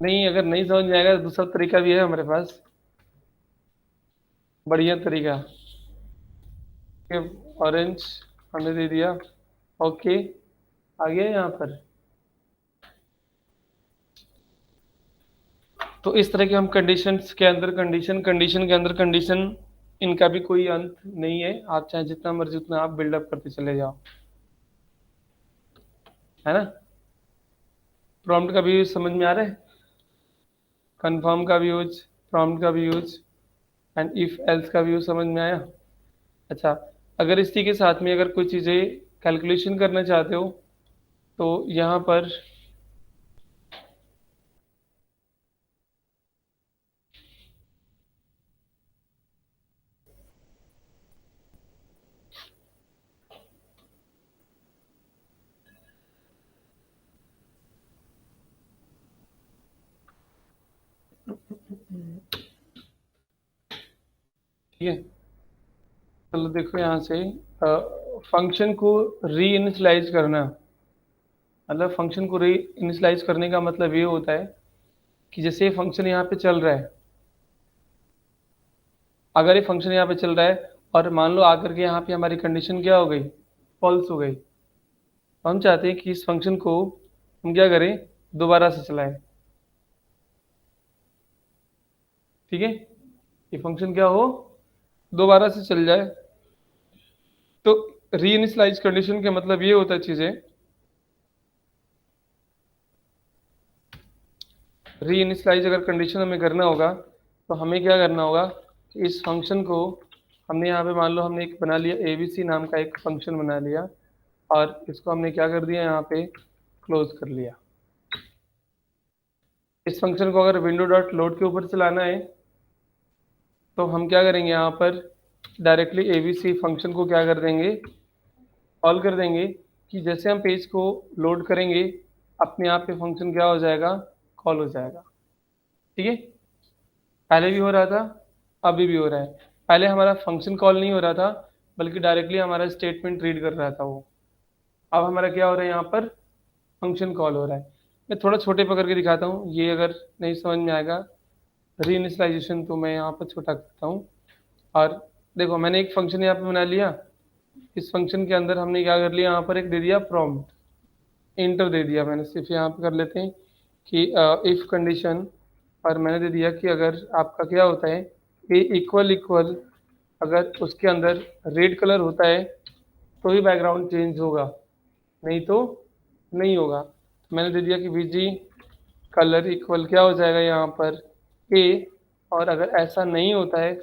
नहीं, अगर नहीं समझ में आएगा तो दूसरा तरीका भी है हमारे पास, बढ़िया तरीका। ऑरेंज हमने दे दिया, ओके, आ गया यहाँ पर। तो इस तरह के हम कंडीशंस के अंदर कंडीशन, कंडीशन के अंदर कंडीशन, इनका भी कोई अंत नहीं है। आप चाहे जितना मर्जी उतना आप बिल्डअप करते चले जाओ, है ना। प्रॉम्प्ट का भी यूज समझ में आ रहा है, कन्फर्म का भी यूज, प्रॉम्प्ट का भी यूज, एंड इफ एल्स का भी यूज समझ में आया। अच्छा, अगर इसी के साथ में अगर कोई चीज़ें कैलकुलेशन करना चाहते हो तो यहाँ पर ठीक है। चलो देखो यहाँ से फंक्शन को री इनिशियलाइज करना, मतलब फंक्शन को री इनिशियलाइज करने का मतलब ये होता है कि जैसे फंक्शन यहाँ पे चल रहा है, अगर ये फंक्शन यहाँ पे चल रहा है और मान लो आकर के यहाँ पे हमारी कंडीशन क्या हो गई, फॉल्स हो गई, तो हम चाहते हैं कि इस फंक्शन को हम क्या करें, दोबारा से चलाएं। ठीक है, ये फंक्शन क्या हो, दोबारा से चल जाए। तो री इनिशियलाइज कंडीशन का मतलब ये होता है चीजें, री इनिशियलाइज अगर कंडीशन हमें करना होगा तो हमें क्या करना होगा कि इस फंक्शन को हमने यहाँ पे मान लो हमने एक बना लिया एबीसी नाम का एक फंक्शन बना लिया और इसको हमने क्या कर दिया यहाँ पे क्लोज कर लिया। इस फंक्शन को अगर विंडो डॉट लोड के ऊपर चलाना है तो हम क्या करेंगे, यहाँ पर डायरेक्टली एबीसी फंक्शन को क्या कर देंगे, कॉल कर देंगे कि जैसे हम पेज को लोड करेंगे अपने आप पे फंक्शन क्या हो जाएगा, कॉल हो जाएगा। ठीक है, पहले भी हो रहा था, अभी भी हो रहा है। पहले हमारा फंक्शन कॉल नहीं हो रहा था बल्कि डायरेक्टली हमारा स्टेटमेंट रीड कर रहा था वो। अब हमारा क्या हो रहा है, यहाँ पर फंक्शन कॉल हो रहा है। मैं थोड़ा छोटे पकड़ के दिखाता हूँ, ये अगर नहीं समझ में आएगा री इनिशियलाइजेशन तो मैं यहाँ पर छोटा करता हूँ। और देखो मैंने एक फंक्शन यहाँ पे बना लिया, इस फंक्शन के अंदर हमने क्या कर लिया, यहाँ पर एक दे दिया प्रॉम्प्ट, इंटर दे दिया मैंने। सिर्फ यहाँ पे कर लेते हैं कि इफ कंडीशन, और मैंने दे दिया कि अगर आपका क्या होता है ए इक्वल इक्वल, अगर उसके अंदर रेड कलर होता है तो ही बैकग्राउंड चेंज होगा, नहीं तो नहीं होगा। तो मैंने दे दिया कि बीजी कलर इक्वल क्या हो जाएगा यहाँ पर ए, और अगर ऐसा नहीं होता है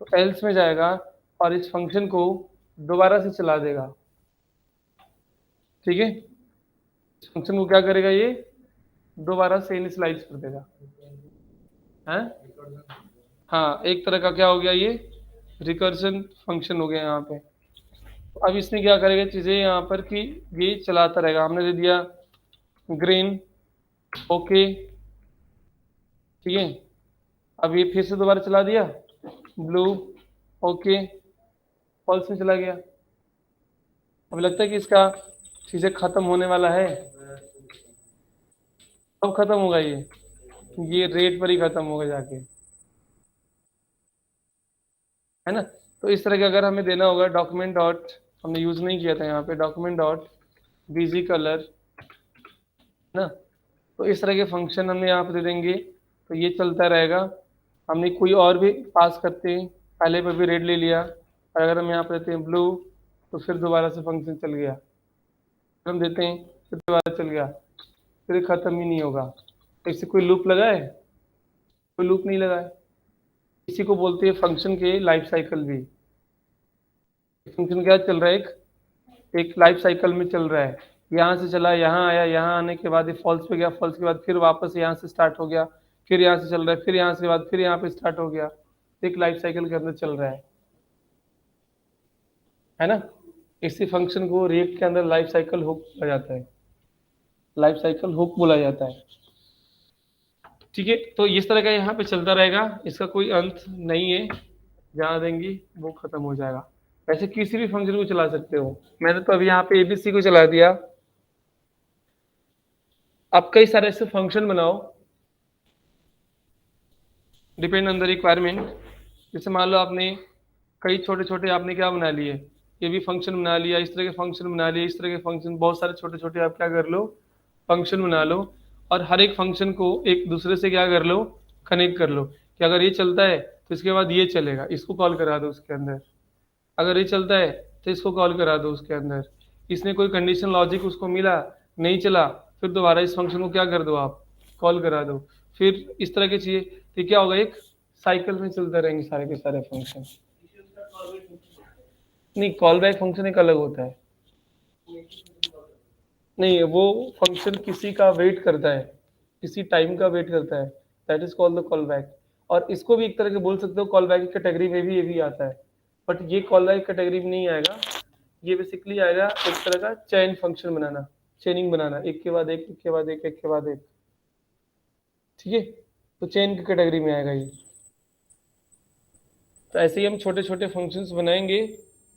तो एल्स में जाएगा और इस फंक्शन को दोबारा से चला देगा। ठीक है, इस फंक्शन को क्या करेगा, ये दोबारा से इनिशियलाइज कर देगा। हैं, हाँ, एक तरह का क्या हो गया, ये रिकर्जन फंक्शन हो गया यहाँ पे। अब इसने क्या करेगा चीजें यहाँ पर कि ये चलाता रहेगा। हमने दे दिया ग्रीन, ओके, ठीक है। अब ये फिर से दोबारा चला दिया, ब्लू, ओके, फॉल्स में चला गया। अब लगता है कि इसका चीजें खत्म होने वाला है, अब खत्म होगा ये रेट पर ही खत्म होगा जाके, है ना। तो इस तरह के अगर हमें देना होगा डॉक्यूमेंट डॉट, हमने यूज नहीं किया था यहाँ पे, डॉक्यूमेंट डॉट बीजी कलर ना, तो इस तरह के फंक्शन हमने यहाँ पे दे देंगे तो ये चलता रहेगा। हमने कोई और भी पास करते हैं, पहले पर भी रेड ले लिया, और अगर हम यहाँ पे देते हैं ब्लू तो फिर दोबारा से फंक्शन चल गया, हम देते हैं फिर दोबारा चल गया, फिर खत्म ही नहीं होगा। तो इससे कोई लूप लगा है, कोई लूप नहीं लगा है। इसी को बोलते हैं फंक्शन के लाइफ साइकिल भी। फंक्शन क्या चल रहा है, एक लाइफ साइकिल में चल रहा है, यहाँ से चला, यहाँ आया, यहाँ आने के बाद ये फॉल्स पे गया, फॉल्स के बाद फिर वापस यहाँ से स्टार्ट हो गया, फिर यहाँ से चल रहा है, फिर यहाँ से बाद फिर यहाँ पे स्टार्ट हो गया, एक लाइफ साइकिल के अंदर चल रहा है ना। इसी फंक्शन को रिएक्ट के अंदर लाइफ साइकिल हुक बोला जाता है, लाइफ साइकिल हुक बोला जाता है। ठीक है, तो इस तरह का यहाँ पे चलता रहेगा, इसका कोई अंत नहीं है, जहाँ देंगी वो खत्म हो जाएगा। वैसे किसी भी फंक्शन को चला सकते हो, मैंने तो अभी यहाँ पे एबीसी को चला दिया। आप कई सारे ऐसे फंक्शन बनाओ, डिपेंड ऑन द रिक्वायरमेंट। जैसे मान लो आपने कई छोटे छोटे आपने क्या बना लिए, ये भी फंक्शन बना लिया, इस तरह के फंक्शन बना लिए, इस तरह के फंक्शन, बहुत सारे छोटे छोटे आप क्या कर लो, फंक्शन बना लो, और हर एक फंक्शन को एक दूसरे से क्या कर लो, कनेक्ट कर लो कि अगर ये चलता है तो इसके बाद ये चलेगा, इसको कॉल करा दो उसके अंदर, अगर ये चलता है तो इसको कॉल करा दो उसके अंदर। इसने कोई कंडीशन लॉजिक उसको मिला, नहीं चला, फिर दोबारा इस फंक्शन को क्या कर दो, आप कॉल करा दो, फिर इस तरह की चीजें। तो क्या होगा, एक साइकिल में चलते रहेंगे सारे के सारे फंक्शन। नहीं, कॉल बैक फंक्शन एक अलग होता है, नहीं वो फंक्शन किसी का वेट करता है, किसी टाइम का वेट करता है, that is called the call back. और इसको भी एक तरह के बोल सकते हो, कॉल बैक की कैटेगरी में भी ये भी आता है, बट ये कॉल बैक कैटेगरी में नहीं आएगा। ये बेसिकली आएगा एक तरह का चेन फंक्शन बनाना, चेनिंग बनाना, एक के बाद एक, एक के बाद एक, एक के बाद एक। ठीक है, तो चेन की कैटेगरी में आएगा ये। तो ऐसे ही हम छोटे छोटे फंक्शंस बनाएंगे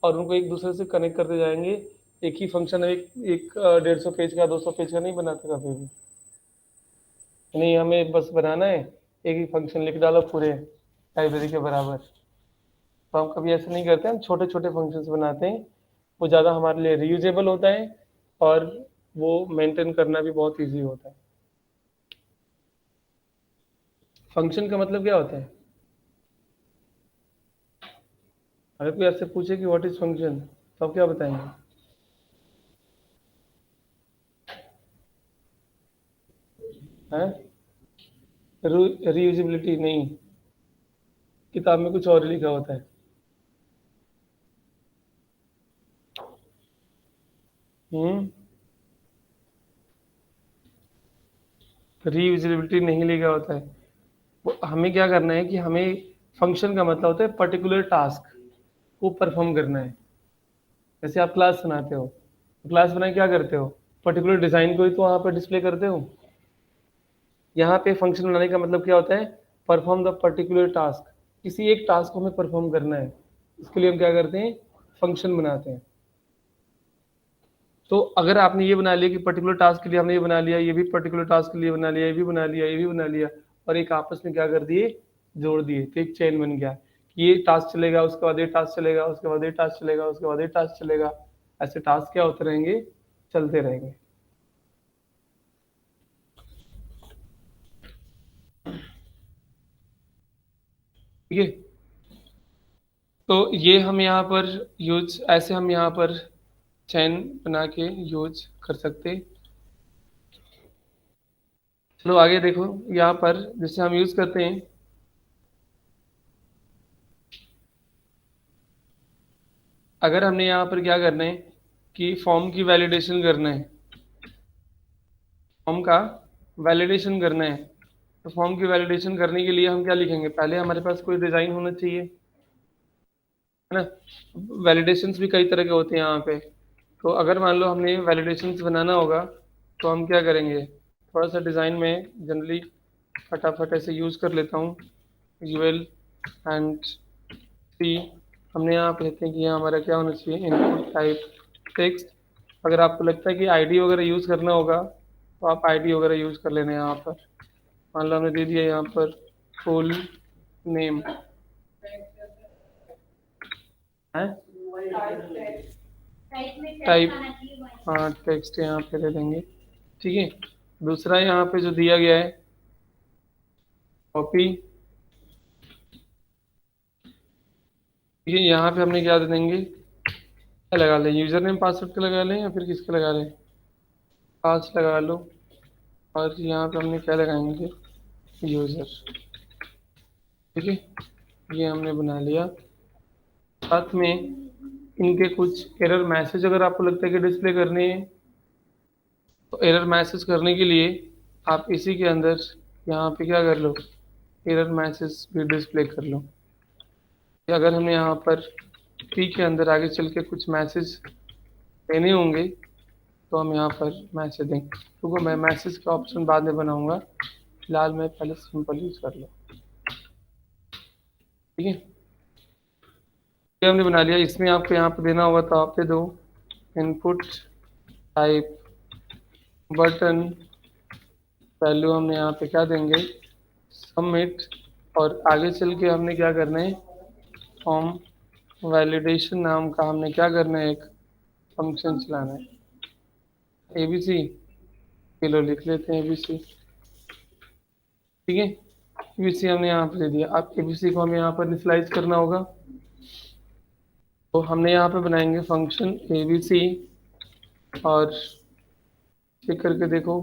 और उनको एक दूसरे से कनेक्ट करते जाएंगे। एक ही फंक्शन एक 150 पेज का 200 पेज का नहीं बनाते कभी भी, नहीं, हमें बस बनाना है, एक ही फंक्शन लिख डालो पूरे लाइब्रेरी के बराबर। तो हम कभी ऐसे नहीं करते, हम छोटे छोटे फंक्शंस बनाते हैं, वो ज़्यादा हमारे लिए रीयूजेबल होता है और वो मेंटेन करना भी बहुत इजी होता है। फंक्शन का मतलब क्या होता है? अगर कोई आपसे पूछे कि व्हाट इज फंक्शन, तो आप क्या बताएंगे? हैं? रीयूजेबिलिटी नहीं, किताब में कुछ और लिखा होता है। रीयूजेबिलिटी नहीं लिखा होता है। हमें क्या करना है कि हमें फंक्शन का मतलब होता है पर्टिकुलर टास्क को परफॉर्म करना है। जैसे आप क्लास बनाते हो, तो क्लास बनाए क्या करते हो? पर्टिकुलर डिजाइन को ही तो वहां पर डिस्प्ले करते हो। यहाँ पे फंक्शन बनाने का मतलब क्या होता है? परफॉर्म द पर्टिकुलर टास्क, किसी एक टास्क को हमें परफॉर्म करना है, इसके लिए हम क्या करते हैं? फंक्शन बनाते हैं। तो अगर आपने ये बना लिया कि पर्टिकुलर टास्क के लिए हमने ये बना लिया, ये भी पर्टिकुलर टास्क के लिए बना लिया, ये भी बना लिया, ये भी बना लिया, और एक आपस में क्या कर दिए? जोड़ दिए, तो एक चेन बन गया कि ये टास्क चलेगा, उसके बाद ये टास्क चलेगा, उसके बाद ये टास्क चलेगा, उसके बाद ये टास्क चलेगा। ऐसे टास्क क्या होते रहेंगे? चलते रहेंगे। ठीक है, तो ये हम यहाँ पर यूज, ऐसे हम यहाँ पर चेन बना के यूज कर सकते। चलो आगे देखो, यहाँ पर जैसे हम यूज करते हैं, अगर हमने यहाँ पर क्या करना है कि फॉर्म की वैलिडेशन करना है, फॉर्म का वैलिडेशन करना है, तो फॉर्म की वैलिडेशन करने के लिए हम क्या लिखेंगे? पहले हमारे पास कोई डिज़ाइन होना चाहिए, है ना। वैलिडेशंस भी कई तरह के होते हैं यहाँ पे। तो अगर मान लो हमने वैलिडेशंस बनाना होगा, तो हम क्या करेंगे? थोड़ा सा डिज़ाइन में जनरली फटाफट ऐसे यूज़ कर लेता हूँ, यूएल एंड सी। हमने यहाँ पे लेते हैं कि यहाँ हमारा क्या होना चाहिए? Input type text. अगर आपको लगता है कि आईडी वगैरह यूज़ करना होगा, तो आप आईडी वगैरह यूज़ कर लेना यहाँ पर। मान लो हमने दे दिया यहाँ पर फुल नेम है, टाइप, हाँ टेक्स्ट यहाँ पे दे देंगे। ठीक है, दूसरा यहाँ पे जो दिया गया है कॉपी, ठीक है, यहाँ पे हमने क्या दे देंगे? क्या लगा लें? यूजर नेम पासवर्ड का लगा लें या फिर किसका लगा लें? पास लगा लो। और यहाँ पे हमने क्या लगाएंगे? यूजर। ठीक है, ये हमने बना लिया। साथ में इनके कुछ एरर मैसेज अगर आपको लगता है कि डिस्प्ले करने हैं, तो एरर मैसेज करने के लिए आप इसी के अंदर यहाँ पे क्या कर लो? एरर मैसेज भी डिस्प्ले कर लो। अगर हमें यहाँ पर ट्री के अंदर आगे चल के कुछ मैसेज देने होंगे, तो हम यहाँ पर मैसेज देंगे, क्योंकि मैं मैसेज का ऑप्शन बाद में बनाऊंगा, फिलहाल मैं पहले सिंपल यूज कर लो। ठीक है, ये हमने बना लिया। इसमें आपको यहाँ पे देना होगा, तो आप दे दो इनपुट टाइप बटन, वैल्यू हमने यहाँ पे क्या देंगे? सबमिट। और आगे चल के हमने क्या करना है? फॉर्म वैलिडेशन नाम का हमने क्या करना है? एक फंक्शन चलाना है, एबीसी। चलो लिख लेते हैं एबीसी। ठीक है, एबीसी हमने यहाँ पे दे दिया। अब एबीसी को हमें यहाँ पर इनिशियलाइज करना होगा, तो हमने यहाँ पे बनाएंगे फंक्शन एबीसी, और चेक करके देखो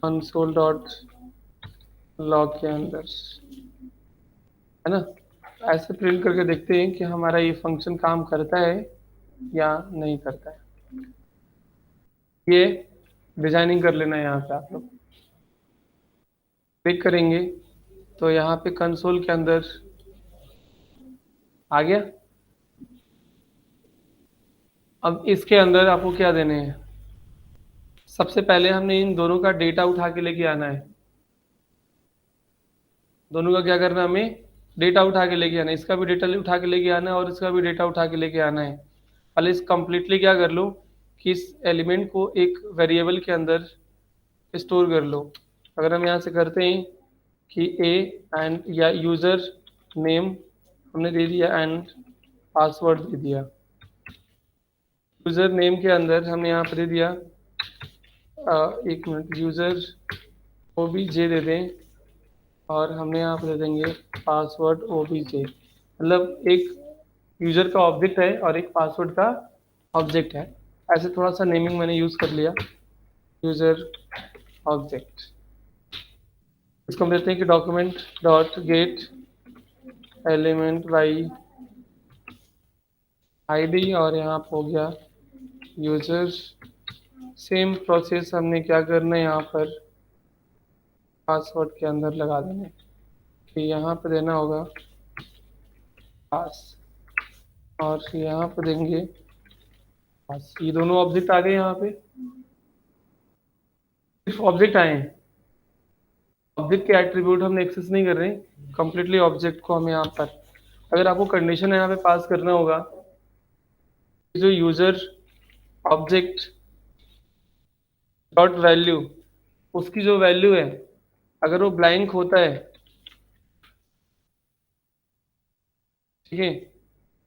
कंसोल डॉट लॉग के अंदर, है ना। ऐसे प्रिंट करके देखते हैं कि हमारा ये फंक्शन काम करता है या नहीं करता है। ये डिजाइनिंग कर लेना है। यहाँ पे आप लोग क्लिक करेंगे तो यहाँ पे कंसोल के अंदर आ गया। अब इसके अंदर आपको क्या देने हैं? सबसे पहले हमने इन दोनों का डेटा उठा के लेके आना है। दोनों का क्या करना है? हमें डेटा उठा के लेके आना है, इसका भी डेटा उठा के लेके आना है और इसका भी डेटा उठा के लेके आना है। पहले इस कंप्लीटली क्या कर लो कि इस एलिमेंट को एक वेरिएबल के अंदर स्टोर कर लो। अगर हम यहाँ से करते हैं कि ए एंड या यूज़र नेम हमने दे दिया एंड पासवर्ड दे दिया। यूज़र नेम के अंदर हमने यहाँ पर दे दिया एक मिनट, यूज़र OBJ दे दें और हमने यहाँ पर दे देंगे पासवर्ड OBJ। मतलब एक यूज़र का ऑब्जेक्ट है और एक पासवर्ड का ऑब्जेक्ट है। ऐसे थोड़ा सा नेमिंग मैंने यूज़ कर लिया, यूज़र ऑब्जेक्ट। इसको हम देते हैं कि document dot gate element by ID और यहाँ पर हो गया यूज़र। सेम प्रोसेस हमने क्या करना है, यहाँ पर पासवर्ड के अंदर लगा देना कि यहाँ पर देना होगा पास और यहाँ पर देंगे पास। ये दोनों ऑब्जेक्ट आ गए, यहाँ पे सिर्फ ऑब्जेक्ट आए हैं, ऑब्जेक्ट के एट्रीब्यूट हमने एक्सेस नहीं कर रहे हैं, कंप्लीटली ऑब्जेक्ट को हम यहाँ पर। अगर आपको कंडीशन यहाँ पे पास करना होगा, जो यूजर ऑब्जेक्ट डॉट वैल्यू, उसकी जो वैल्यू है अगर वो ब्लैंक होता है, ठीक है,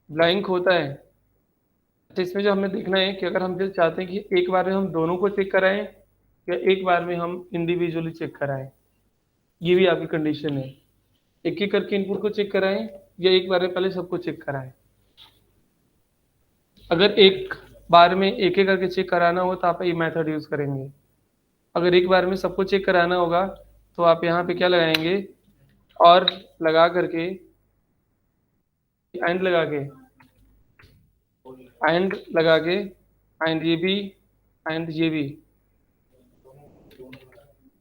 ब्लैंक होता है, तो इसमें जो हमें देखना है कि अगर हम जो चाहते हैं कि एक बार में हम दोनों को चेक कराएं या एक बार में हम इंडिविजुअली चेक कराएं, ये भी आपकी कंडीशन है। एक एक करके इनपुट को चेक कराएं या एक बार में पहले सबको चेक कराएं। अगर एक बार में एक एक करके चेक कराना हो तो आप ये मेथड यूज करेंगे। अगर एक बार में सबको चेक कराना होगा तो आप यहाँ पे क्या लगाएंगे, और लगा करके एंड लगा के एंड ये भी एंड ये भी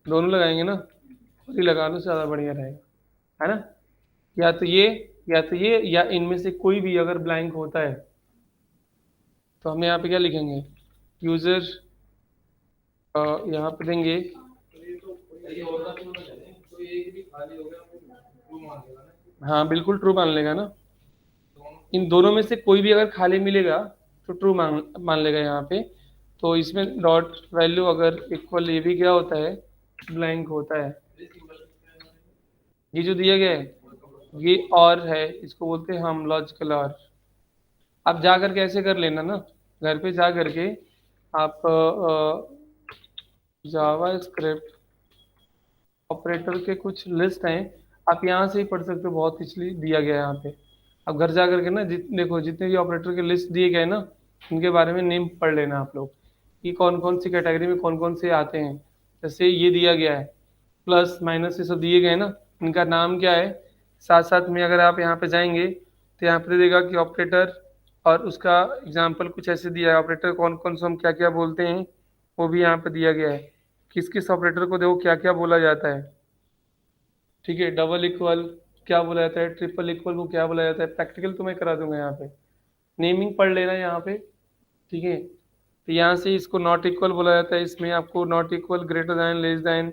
दोनों लगाएंगे ना, खुद ही लगा लो, ज़्यादा बढ़िया रहेगा, है ना। या तो ये या इनमें से कोई भी अगर ब्लैंक होता है तो हम यहाँ पे क्या लिखेंगे, यूजर यहाँ पे देंगे हाँ बिल्कुल ट्रू मान लेगा ना। इन दोनों में से कोई भी अगर खाली मिलेगा तो ट्रू मान लेगा यहाँ पे। तो इसमें डॉट वैल्यू अगर इक्वल ये भी क्या होता है, ब्लैंक होता है। ये जो दिया गया है ये और है, इसको बोलते हैं हम लॉजिकल और। आप जा करके ऐसे कर लेना ना, घर पे जा करके आप जावा स्क्रिप्ट ऑपरेटर के कुछ लिस्ट हैं, आप यहाँ से ही पढ़ सकते हो, बहुत इसलिए दिया गया है यहाँ पे। अब घर जा करके ना देखो जितने भी ऑपरेटर के लिस्ट दिए गए ना, उनके बारे में नेम पढ़ लेना आप लोग कि कौन कौन सी कैटेगरी में कौन कौन से आते हैं। जैसे ये दिया गया है, प्लस माइनस ये सब दिए गए ना, इनका नाम क्या है। साथ साथ में अगर आप यहाँ पे जाएंगे तो यहाँ पे देगा कि ऑपरेटर, और उसका एग्जाम्पल कुछ ऐसे दिया है, ऑपरेटर कौन कौन से हम क्या क्या बोलते हैं वो भी यहाँ पे दिया गया है। किस किस ऑपरेटर को देखो क्या क्या बोला जाता है, ठीक है। डबल इक्वल क्या बोला जाता है, ट्रिपल इक्वल को क्या बोला जाता है, प्रैक्टिकल तो मैं करा दूंगा यहाँ पे। नेमिंग पढ़ लेना यहाँ पे, ठीक है। तो यहाँ से इसको नॉट इक्वल बोला जाता है, इसमें आपको not equal, greater than, less than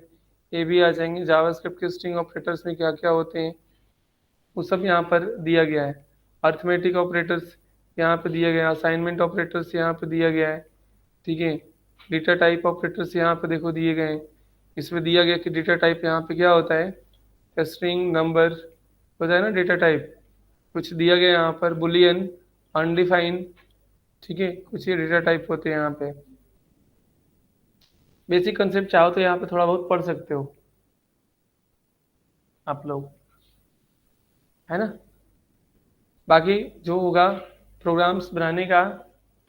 ये भी आ जाएंगे। जावास्क्रिप्ट के स्ट्रिंग ऑपरेटर्स में क्या क्या होते हैं वो सब यहाँ पर दिया गया है। अर्थमेटिक ऑपरेटर्स यहाँ पे दिया गया है, असाइनमेंट ऑपरेटर्स यहाँ पे दिया गया है, ठीक है। डेटा टाइप ऑपरेटर्स यहाँ पे देखो दिए गए हैं। इसमें दिया गया कि डेटा टाइप यहाँ पे क्या होता है, स्ट्रिंग, नंबर होता है ना डेटा टाइप। कुछ दिया गया यहाँ पर बुलियन, अनडिफाइंड, ठीक है, कुछ ये डेटा टाइप होते हैं यहाँ पे। बेसिक कंसेप्ट चाहो तो यहाँ पे थोड़ा बहुत पढ़ सकते हो आप लोग, है ना। बाकी जो होगा प्रोग्राम्स बनाने का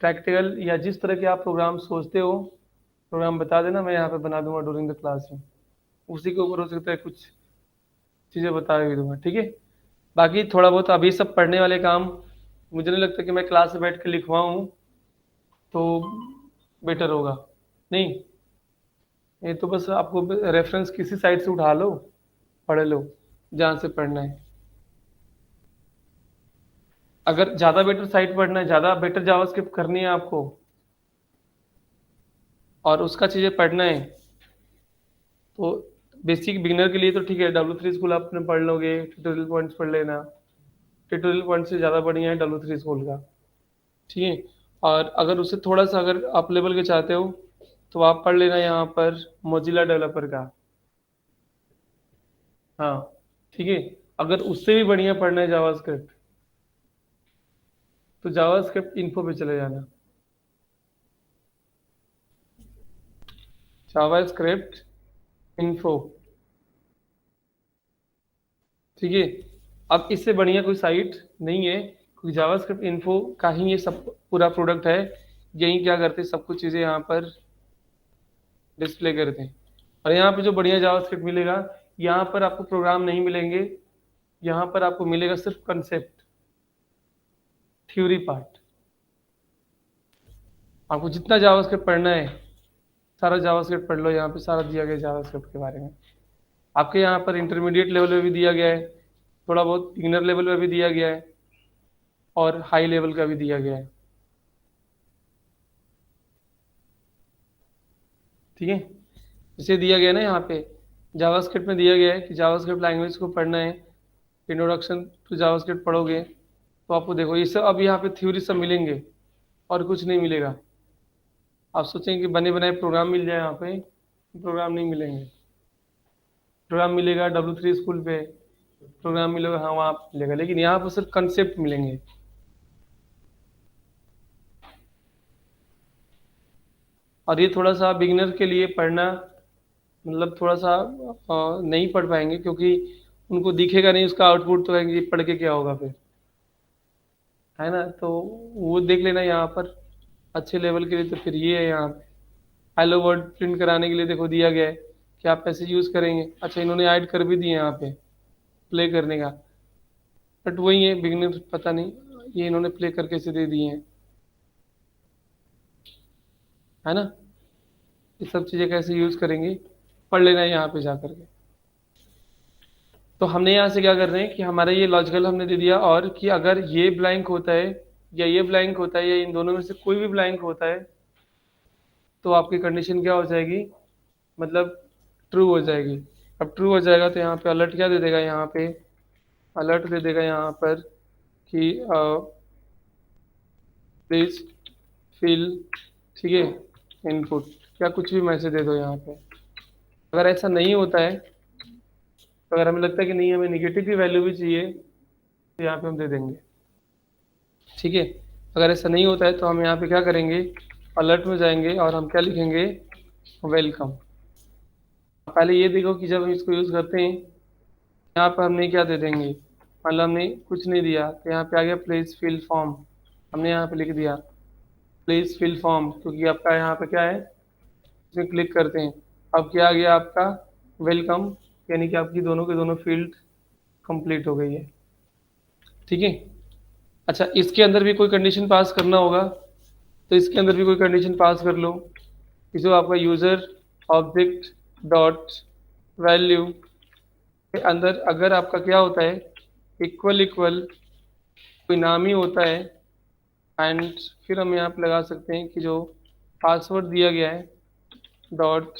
प्रैक्टिकल या जिस तरह के आप प्रोग्राम सोचते हो, प्रोग्राम बता देना, मैं यहाँ पे बना दूंगा ड्यूरिंग द क्लास में। उसी के ऊपर हो सकता है कुछ चीज़ें बता भी दूंगा, ठीक है। बाकी थोड़ा बहुत अभी सब पढ़ने वाले काम मुझे नहीं लगता कि मैं क्लास में बैठ के लिखवाऊँ तो बेटर होगा, नहीं। ये तो बस आपको रेफरेंस किसी साइट से उठा लो, पढ़ लो जहाँ से पढ़ना है। अगर ज़्यादा बेटर साइट पढ़ना है, ज़्यादा बेटर जावास्क्रिप्ट करनी है आपको और उसका चीज़ें पढ़ना है तो बेसिक बिगिनर के लिए तो ठीक है, W3 स्कूल आपने पढ़ लोगे, ट्यूटोरियल पॉइंट्स पढ़ लेना, ट्यूटोरियल पॉइंट से ज़्यादा बढ़िया है W3 स्कूल का, ठीक है। और अगर उससे थोड़ा सा अगर आप लेवल के चाहते हो तो आप पढ़ लेना यहाँ पर मोजिला डेवलपर का, हाँ ठीक है। अगर उससे भी बढ़िया पढ़ना है जावास्क्रिप्ट तो जावास्क्रिप्ट इन्फो पे चले जाना, जावास्क्रिप्ट इन्फो, ठीक है। अब इससे बढ़िया कोई साइट नहीं है, क्योंकि जावास्क्रिप्ट इन्फो का ही ये सब पूरा प्रोडक्ट है। यही क्या करते हैं, सब कुछ चीज़ें यहाँ पर डिस्प्ले करते हैं। और यहाँ पे जो बढ़िया जावास्क्रिप्ट मिलेगा, यहाँ पर आपको प्रोग्राम नहीं मिलेंगे, यहाँ पर आपको मिलेगा सिर्फ कंसेप्ट, थ्योरी पार्ट। आपको जितना जावास्क्रिप्ट पढ़ना है सारा जावास्क्रिप्ट पढ़ लो, यहाँ पे सारा दिया गया जावास्क्रिप्ट के बारे में। आपके यहाँ पर इंटरमीडिएट लेवल में भी दिया गया है, थोड़ा बहुत बिगिनर लेवल में भी दिया गया है, और हाई लेवल का भी दिया गया है, ठीक है। इसे दिया गया है ना यहाँ पे जावास्क्रिप्ट में दिया गया है कि जावास्क्रिप्ट लैंग्वेज को पढ़ना है, इंट्रोडक्शन टू जावास्क्रिप्ट पढ़ोगे तो आपको देखो ये सब अब यहाँ पे थ्योरी सब मिलेंगे और कुछ नहीं मिलेगा। आप सोचेंगे कि बने बनाए प्रोग्राम मिल जाए, यहाँ पे प्रोग्राम नहीं मिलेंगे। प्रोग्राम मिलेगा W3 स्कूल पे, प्रोग्राम मिलेगा हाँ वहाँ पे मिलेगा, लेकिन यहाँ पर सिर्फ कंसेप्ट मिलेंगे। और ये थोड़ा सा बिगिनर के लिए पढ़ना मतलब थोड़ा सा नहीं पढ़ पाएंगे, क्योंकि उनको दिखेगा नहीं उसका आउटपुट, तो कहेंगे पढ़ के क्या होगा फिर, है ना। तो वो देख लेना यहाँ पर अच्छे लेवल के लिए। तो फिर ये है यहाँ पे हेलो वर्ड प्रिंट कराने के लिए देखो दिया गया है कि आप ऐसे यूज़ करेंगे। अच्छा इन्होंने ऐड कर भी दिए यहाँ पे प्ले करने का, बट वही है बिगिनर पता नहीं ये इन्होंने प्ले करके कैसे दे दिए हैं, है ना। ये सब चीज़ें कैसे यूज़ करेंगे पढ़ लेना है यहाँ पे जा करके। तो हमने यहाँ से क्या कर रहे हैं कि हमारा ये लॉजिकल हमने दे दिया, और कि अगर ये ब्लैंक होता है या ये ब्लैंक होता है या इन दोनों में से कोई भी ब्लैंक होता है तो आपकी कंडीशन क्या हो जाएगी, मतलब ट्रू हो जाएगी। अब ट्रू हो जाएगा तो यहाँ पे अलर्ट क्या दे देगा, यहाँ पे अलर्ट दे देगा यहाँ पर कि प्लीज फिल, ठीक है, इनपुट क्या कुछ भी मैसेज दे दो यहाँ पे। अगर ऐसा नहीं होता है तो अगर हमें लगता है कि नहीं हमें निगेटिव की वैल्यू भी चाहिए तो यहाँ पे हम दे देंगे, ठीक है। अगर ऐसा नहीं होता है तो हम यहाँ पे क्या करेंगे, अलर्ट में जाएंगे और हम क्या लिखेंगे, वेलकम। पहले ये देखो कि जब हम इसको यूज़ करते हैं यहाँ पर हमने क्या दे देंगे, मतलब हमने कुछ नहीं दिया तो यहाँ पे आ गया प्लीज फिल फॉर्म, हमने यहाँ पे लिख दिया प्लीज फिल फॉर्म, क्योंकि आपका यहाँ पे क्या है इसमें क्लिक करते हैं। अब क्या आ गया आपका वेलकम, यानी कि आपकी दोनों के दोनों फील्ड कंप्लीट हो गई है, ठीक है। अच्छा इसके अंदर भी कोई कंडीशन पास करना होगा तो इसके अंदर भी कोई कंडीशन पास कर लो कि जो आपका यूज़र ऑब्जेक्ट डॉट वैल्यू के अंदर अगर आपका क्या होता है इक्वल इक्वल कोई नाम ही होता है, एंड फिर हम यहाँ पे लगा सकते हैं कि जो पासवर्ड दिया गया है डॉट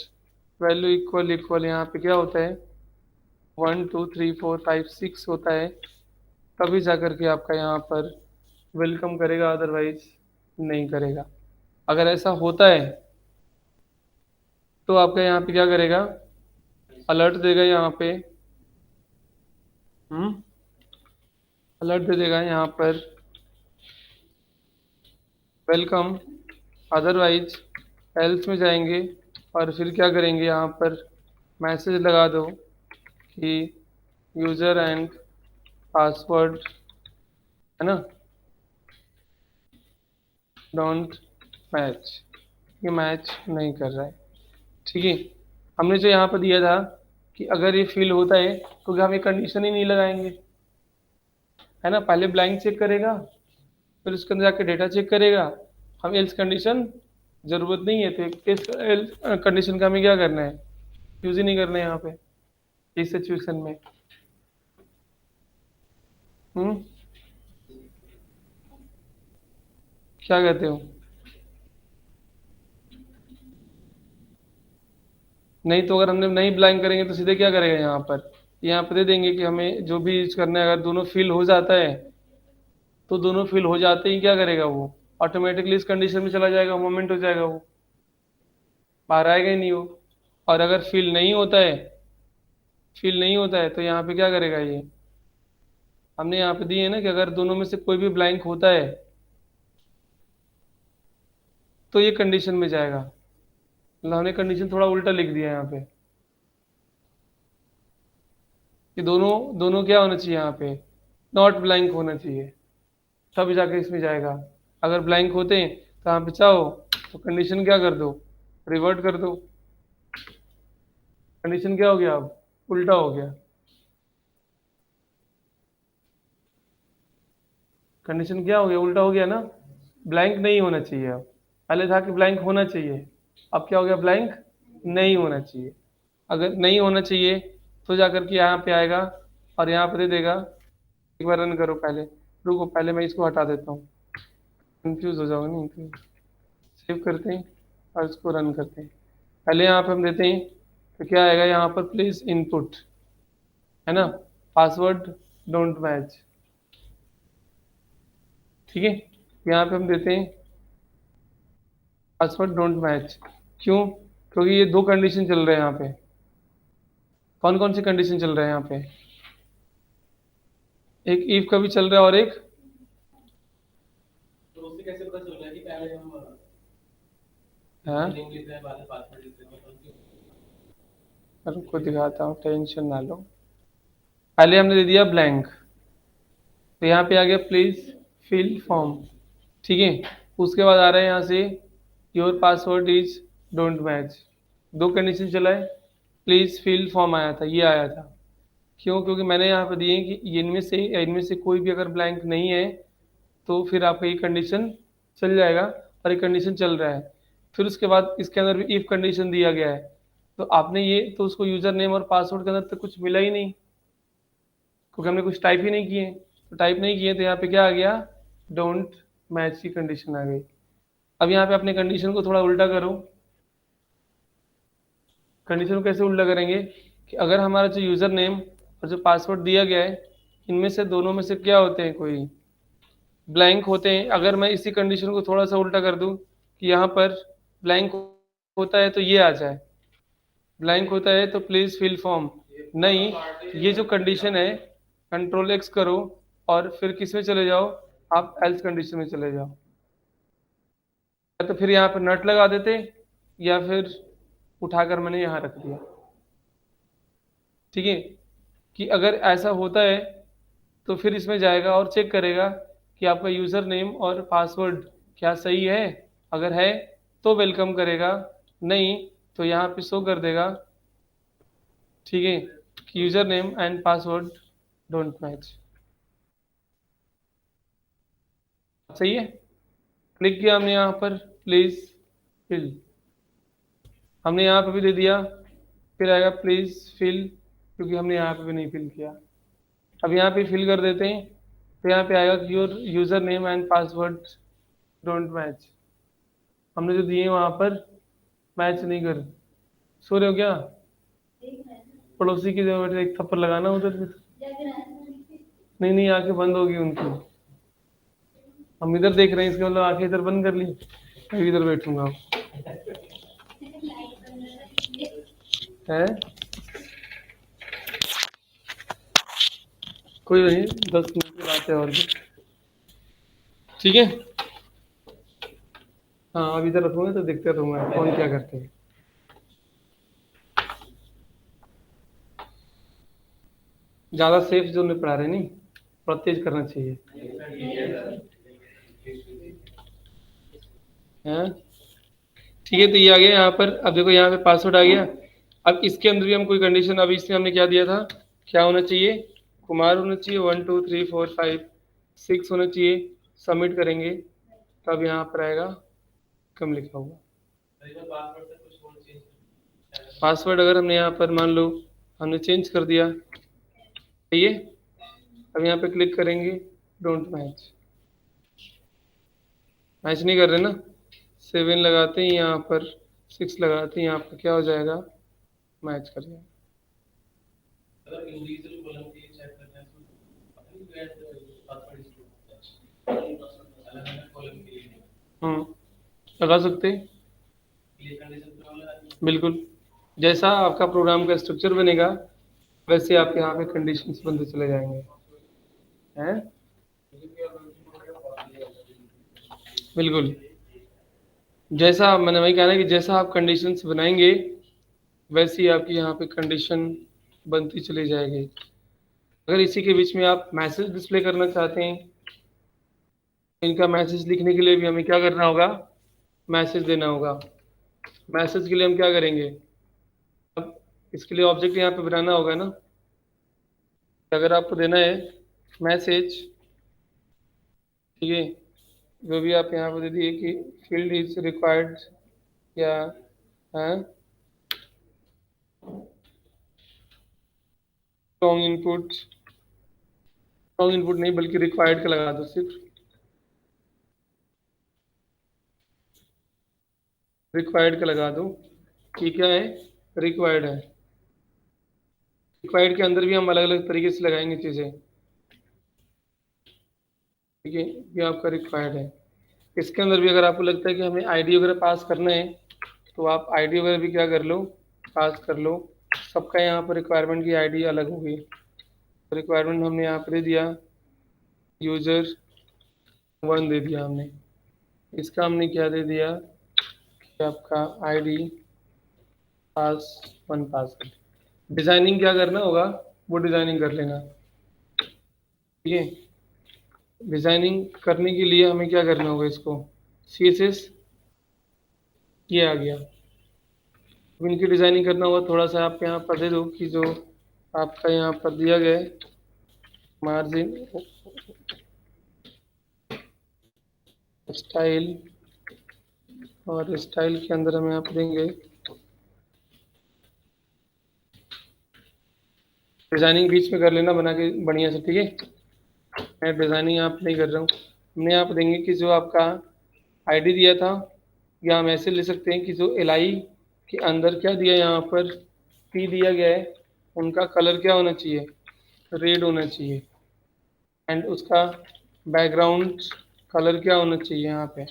वैल्यू इक्वल इक्वल यहाँ पे क्या होता है 1 2 3 4 5 6 होता है, तभी जा करके आपका यहाँ पर वेलकम करेगा, अदरवाइज नहीं करेगा। अगर ऐसा होता है तो आपका यहाँ पे क्या करेगा, अलर्ट देगा यहाँ पे, अलर्ट दे देगा यहाँ पर वेलकम, अदरवाइज एल्स में जाएंगे और फिर क्या करेंगे यहाँ पर मैसेज लगा दो कि यूज़र एंड पासवर्ड, है ना, डोंट मैच, ये मैच नहीं कर रहा है, ठीक है। हमने जो यहाँ पर दिया था कि अगर ये फिल होता है तो हम ये कंडीशन ही नहीं लगाएंगे, है ना। पहले ब्लैंक चेक करेगा फिर उसके अंदर जाके डेटा चेक करेगा, हम एल्स कंडीशन जरूरत नहीं है तो इस एल्स कंडीशन का हमें क्या करना है, यूज ही नहीं करना है यहाँ पे इस सिचुएशन में। क्या कहते हो, नहीं तो अगर हमने नहीं ब्लैंक करेंगे तो सीधे क्या करेगा यहाँ पर दे देंगे कि हमें जो भी यूज करना है, अगर दोनों फिल हो जाता है तो दोनों फिल हो जाते ही क्या करेगा वो ऑटोमेटिकली इस कंडीशन में चला जाएगा, मोमेंट हो जाएगा, वो बाहर आएगा ही नहीं वो। और अगर फिल नहीं होता है तो यहाँ पे क्या करेगा ये, हमने यहाँ पे दिए है ना कि अगर दोनों में से कोई भी ब्लैंक होता है तो ये कंडीशन में जाएगा। मतलब हमने कंडीशन थोड़ा उल्टा लिख दिया है यहाँ पे कि दोनों दोनों क्या होना चाहिए, यहाँ पे नॉट ब्लैंक होना चाहिए, तब जाके इसमें जाएगा। अगर ब्लैंक होते हैं तो यहाँ पे चाहो तो कंडीशन क्या कर दो, रिवर्ट कर दो। कंडीशन क्या हो गया, अब उल्टा हो गया। कंडीशन क्या हो गया, उल्टा हो गया ना। ब्लैंक नहीं होना चाहिए, अब पहले था कि ब्लैंक होना चाहिए, अब क्या हो गया, ब्लैंक नहीं होना चाहिए। अगर नहीं होना चाहिए तो जाकर के यहाँ पे आएगा और यहाँ पे दे देगा। एक बार रन करो पहले, रुको पहले मैं इसको हटा देता हूँ, कंफ्यूज हो जाओगे नहीं। सेव करते हैं और इसको रन करते हैं। पहले यहाँ पे हम देते हैं तो क्या आएगा यहाँ पर, प्लीज इनपुट, है ना, पासवर्ड डोंट मैच। ठीक है, यहाँ पे हम देते हैं पासवर्ड डोंट मैच। क्यों, क्योंकि ये दो कंडीशन चल रहे हैं यहाँ पे। कौन कौन सी कंडीशन चल रहे हैं यहाँ पे, एक इफ का भी चल रहा है और एक,
तो उससे कैसे पता चल रहा है कि पहले हम
हाँ
नेम लिख रहे हैं बाद में पासवर्ड लिख रहे हैं, मतलब क्यों?
रुको दिखाता हूँ, टेंशन ना लो। पहले हमने दे दिया ब्लैंक, तो यहाँ पे आ गया प्लीज फिल फॉर्म। ठीक है, उसके बाद आ रहा है यहाँ से your password is don't match. दो कंडीशन चला है, प्लीज फिल फॉर्म आया था, ये आया था। क्यों, क्योंकि मैंने यहाँ पे दिए कि इनमें से कोई भी अगर ब्लैंक नहीं है तो फिर आपका ये कंडीशन चल जाएगा, और ये कंडीशन चल रहा है। फिर उसके बाद इसके अंदर भी इफ कंडीशन दिया गया है, तो आपने ये तो उसको यूजर नेम और पासवर्ड के अंदर तो कुछ मिला ही नहीं, क्योंकि हमने कुछ टाइप ही नहीं किए। तो टाइप नहीं किए तो यहाँ पे क्या आ गया, डोंट मैच की कंडीशन आ गई। अब यहाँ पे अपने कंडीशन को थोड़ा उल्टा करो। कंडीशन को कैसे उल्टा करेंगे कि अगर हमारा जो यूजर नेम और जो पासवर्ड दिया गया है, इनमें से दोनों में से क्या होते हैं, कोई ब्लैंक होते हैं। अगर मैं इसी कंडीशन को थोड़ा सा उल्टा कर दूं कि यहाँ पर ब्लैंक होता है तो ये आ जाए, ब्लैंक होता है तो प्लीज फिल फॉर्म नहीं, ये जो कंडीशन है कंट्रोल एक्स करो और फिर किस में चले जाओ, आप एल्स कंडीशन में चले जाओ। या तो फिर यहाँ पर नट लगा देते, या फिर उठाकर मैंने यहाँ रख दिया। ठीक है, कि अगर ऐसा होता है तो फिर इसमें जाएगा और चेक करेगा कि आपका यूज़र नेम और पासवर्ड क्या सही है। अगर है तो वेलकम करेगा, नहीं तो यहाँ पे शो कर देगा, ठीक है, कि user name and password don't match. सही है, क्लिक किया हमने यहाँ पर प्लीज फिल, हमने यहाँ पे भी दे दिया, फिर आएगा प्लीज फिल, क्योंकि हमने यहाँ पे भी नहीं फिल किया। अब यहाँ पे फिल कर देते हैं, तो यहाँ पे आएगा कि your user name and password don't match. हमने जो दिए वहाँ पर मैच नहीं कर। सो रहे हो क्या,
देख रहे हैं
पड़ोसी की जगह बैठे एक थप्पड़ लगाना उधर भी।
जग रहा है
नहीं नहीं, आंखें बंद होगी उनकी। हम इधर देख रहे हैं, इसका मतलब आंखें इधर बंद कर ली, मैं इधर बैठूंगा।
लाइट कर रहा
है कोई नहीं, 10 मिनट की बात है और भी। ठीक है, हाँ अब इधर रखूंगा तो देखते रहूंगा कौन क्या करते हैं। ज्यादा सेफ जोन में पढ़ा रहे नहीं, थोड़ा तेज करना चाहिए। हाँ ठीक है, तो ये आ गया यहाँ पर। अब देखो यहाँ पे पासवर्ड आ गया। अब इसके अंदर भी हम कोई कंडीशन, अभी इसमें हमने क्या दिया था, क्या होना चाहिए, कुमार होना चाहिए, 1 2 3 4 5 6 होना चाहिए। सबमिट करेंगे तब यहाँ पर आएगा कम लिखा हुआ।
पासवर्ड से कुछ और चेंज
पासवर्ड अगर हमने यहाँ पर मान लो हमने चेंज कर दिया, सही है। अब यहाँ पे क्लिक करेंगे, डोंट मैच, मैच नहीं कर रहे ना, 7 लगाते हैं यहाँ पर, 6 लगाते हैं यहाँ पर, क्या हो जाएगा, मैच कर जाए।
अगर इंडिविजुअल कॉलम के चेक करते हैं तो अपनी ग्रेड पासवर्ड अलग अलग कॉलम के लिए
लगा सकते हैं,
कंडीशन वाला
बिल्कुल। जैसा आपका प्रोग्राम का स्ट्रक्चर बनेगा वैसे आप यहाँ पे कंडीशंस बनते चले जाएंगे, हैं? बिल्कुल, जैसा मैंने वही कहा ना कि जैसा आप कंडीशंस बनाएंगे वैसे ही आपकी यहाँ पे कंडीशन बनती चली जाएगी। अगर इसी के बीच में आप मैसेज डिस्प्ले करना चाहते हैं, इनका मैसेज लिखने के लिए भी हमें क्या करना होगा, मैसेज देना होगा। मैसेज के लिए हम क्या करेंगे, अब इसके लिए ऑब्जेक्ट यहाँ पे बनाना होगा ना। अगर आपको देना है मैसेज, ठीक है, जो भी आप यहाँ पे दे दिए कि फील्ड इज रिक्वायर्ड या स्ट्रॉन्ग इनपुट, स्ट्रॉन्ग इनपुट नहीं बल्कि रिक्वायर्ड का लगा दो, सिर्फ रिक्वायर्ड का लगा दो कि क्या है, रिक्वायर्ड है। रिक्वायर्ड के अंदर भी हम अलग अलग तरीके से लगाएंगे चीज़ें, ठीक है, ये आपका रिक्वायर्ड है। इसके अंदर भी अगर आपको लगता है कि हमें आईडी वगैरह पास करना है तो आप आईडी वगैरह भी क्या कर लो, पास कर लो। सबका यहाँ पर रिक्वायरमेंट की आईडी अलग होगी। रिक्वायरमेंट हमने यहाँ पर दे दिया यूजर 1 दे दिया हमने। इसका हमने क्या दे दिया कि आपका आईडी पास 1 पास कर। डिज़ाइनिंग क्या करना होगा वो डिज़ाइनिंग कर लेना, ठीक है। डिज़ाइनिंग करने के लिए हमें क्या करना होगा, इसको CSS ये आ गया। अब इनकी डिज़ाइनिंग करना होगा, थोड़ा सा आप यहाँ पर दे दो कि जो आपका यहाँ पर दिया गया है मार्जिन स्टाइल, और स्टाइल के अंदर हम यहाँ पर देंगे डिज़ाइनिंग, बीच में कर लेना बना के बढ़िया से, ठीक है। मैं डिज़ाइनिंग यहाँ पर नहीं कर रहा हूँ। हमने यहाँ पर देंगे कि जो आपका आईडी दिया था, या हम ऐसे ले सकते हैं कि जो LI के अंदर क्या दिया, यहाँ पर P दिया गया है, उनका कलर क्या होना चाहिए, रेड होना चाहिए। एंड उसका बैकग्राउंड कलर क्या होना चाहिए, यहाँ पे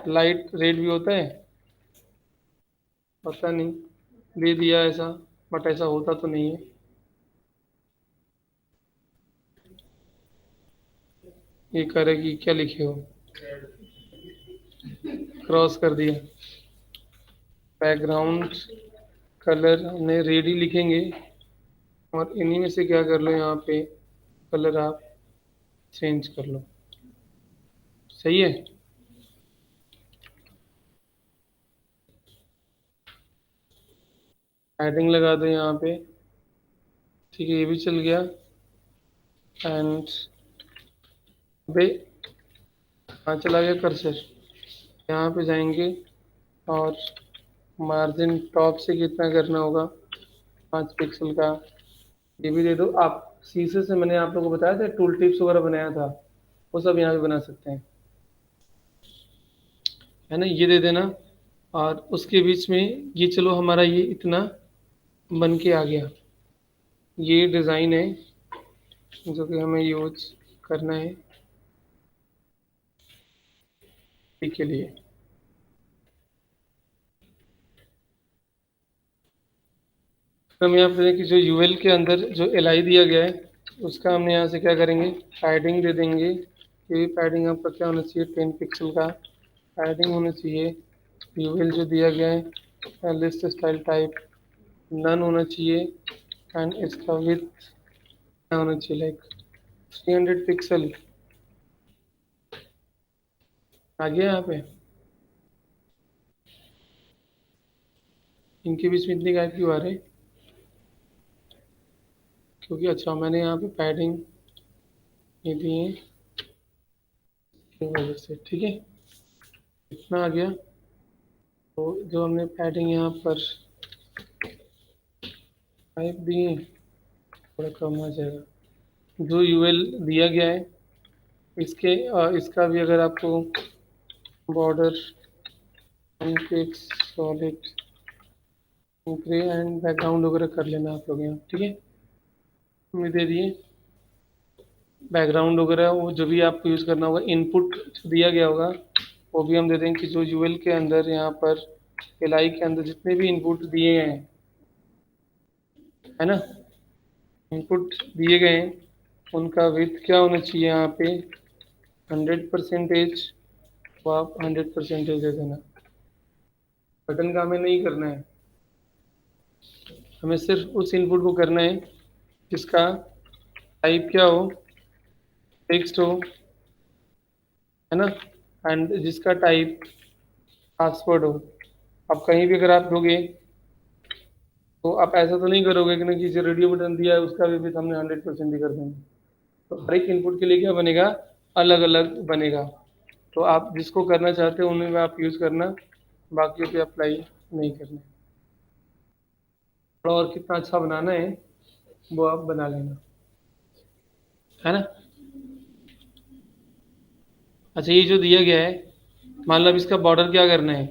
लाइट रेड भी होता है, पता नहीं दे दिया ऐसा, बट ऐसा होता तो नहीं है। ये करे कि क्या लिखे हो, क्रॉस कर दिया। बैकग्राउंड कलर हमने रेड ही लिखेंगे, और इन्हीं में से क्या कर लो, यहाँ पे कलर आप चेंज कर लो, सही है। हेडिंग लगा दो यहाँ पे, ठीक है, ये भी चल गया। एंड बे कहाँ चला गया कर्सर, यहाँ पे जाएंगे और मार्जिन टॉप से कितना करना होगा, 5 पिक्सल का, ये भी दे दो आप। शीशे से मैंने आप लोगों को बताया था टूल टिप्स वगैरह बनाया था, वो सब यहाँ पे बना सकते हैं, है ना, ये दे देना। और उसके बीच में ये चलो हमारा ये इतना बन के आ गया। ये डिज़ाइन है जो कि हमें यूज करना है के लिए। हम यहाँ पे कि जो यूएल के अंदर जो LI दिया गया है उसका हमने यहाँ से क्या करेंगे, पैडिंग दे देंगे। ये पैडिंग आपका क्या होना चाहिए, 10 पिक्सल का पैडिंग होना चाहिए। यूएल जो दिया गया है लिस्ट स्टाइल टाइप नन होना चाहिए। एंड इसका विथ क्या होना चाहिए, लाइक 300 पिक्सल आ गया यहाँ पे। इनके बीच में इतनी गायब क्यों आ रहे, क्योंकि अच्छा मैंने यहाँ पे पैडिंग ये दिए वजह से, ठीक है, इतना आ गया। तो जो हमने पैडिंग यहाँ पर 5 दिए थोड़ा कम आ जाएगा। जो यूएल दिया गया है इसके इसका भी अगर आपको border solid grey and background वगैरह कर लेना आप लोग यहाँ, ठीक है। हमें दे दिए बैकग्राउंड वगैरह, वो जो भी आपको यूज़ करना होगा, इनपुट जो दिया गया होगा वो भी हम दे देंगे कि जो यूएल के अंदर यहाँ पर एलआई के अंदर जितने भी इनपुट दिए गए हैं, है ना, इनपुट दिए गए हैं उनका विथ क्या होना चाहिए यहाँ पे 100%, तो आप 100% दे देना। बटन का हमें नहीं करना है, हमें सिर्फ उस इनपुट को करना है जिसका टाइप क्या हो, टेक्स्ट हो, है ना, एंड जिसका टाइप पासवर्ड हो। अब कहीं भी अगर आप दोगे तो आप ऐसा तो नहीं करोगे कि ना कि जो रेडियो बटन दिया है उसका भी हमने 100% ही कर देंगे। तो हर एक इनपुट के लिए क्या बनेगा, अलग अलग बनेगा। तो आप जिसको करना चाहते हो उन्हीं में आप यूज़ करना, बाकी पे अप्लाई नहीं करना। और कितना अच्छा बनाना है वो आप बना लेना, है ना। अच्छा, ये जो दिया गया है, मान लो अब इसका बॉर्डर क्या करना है,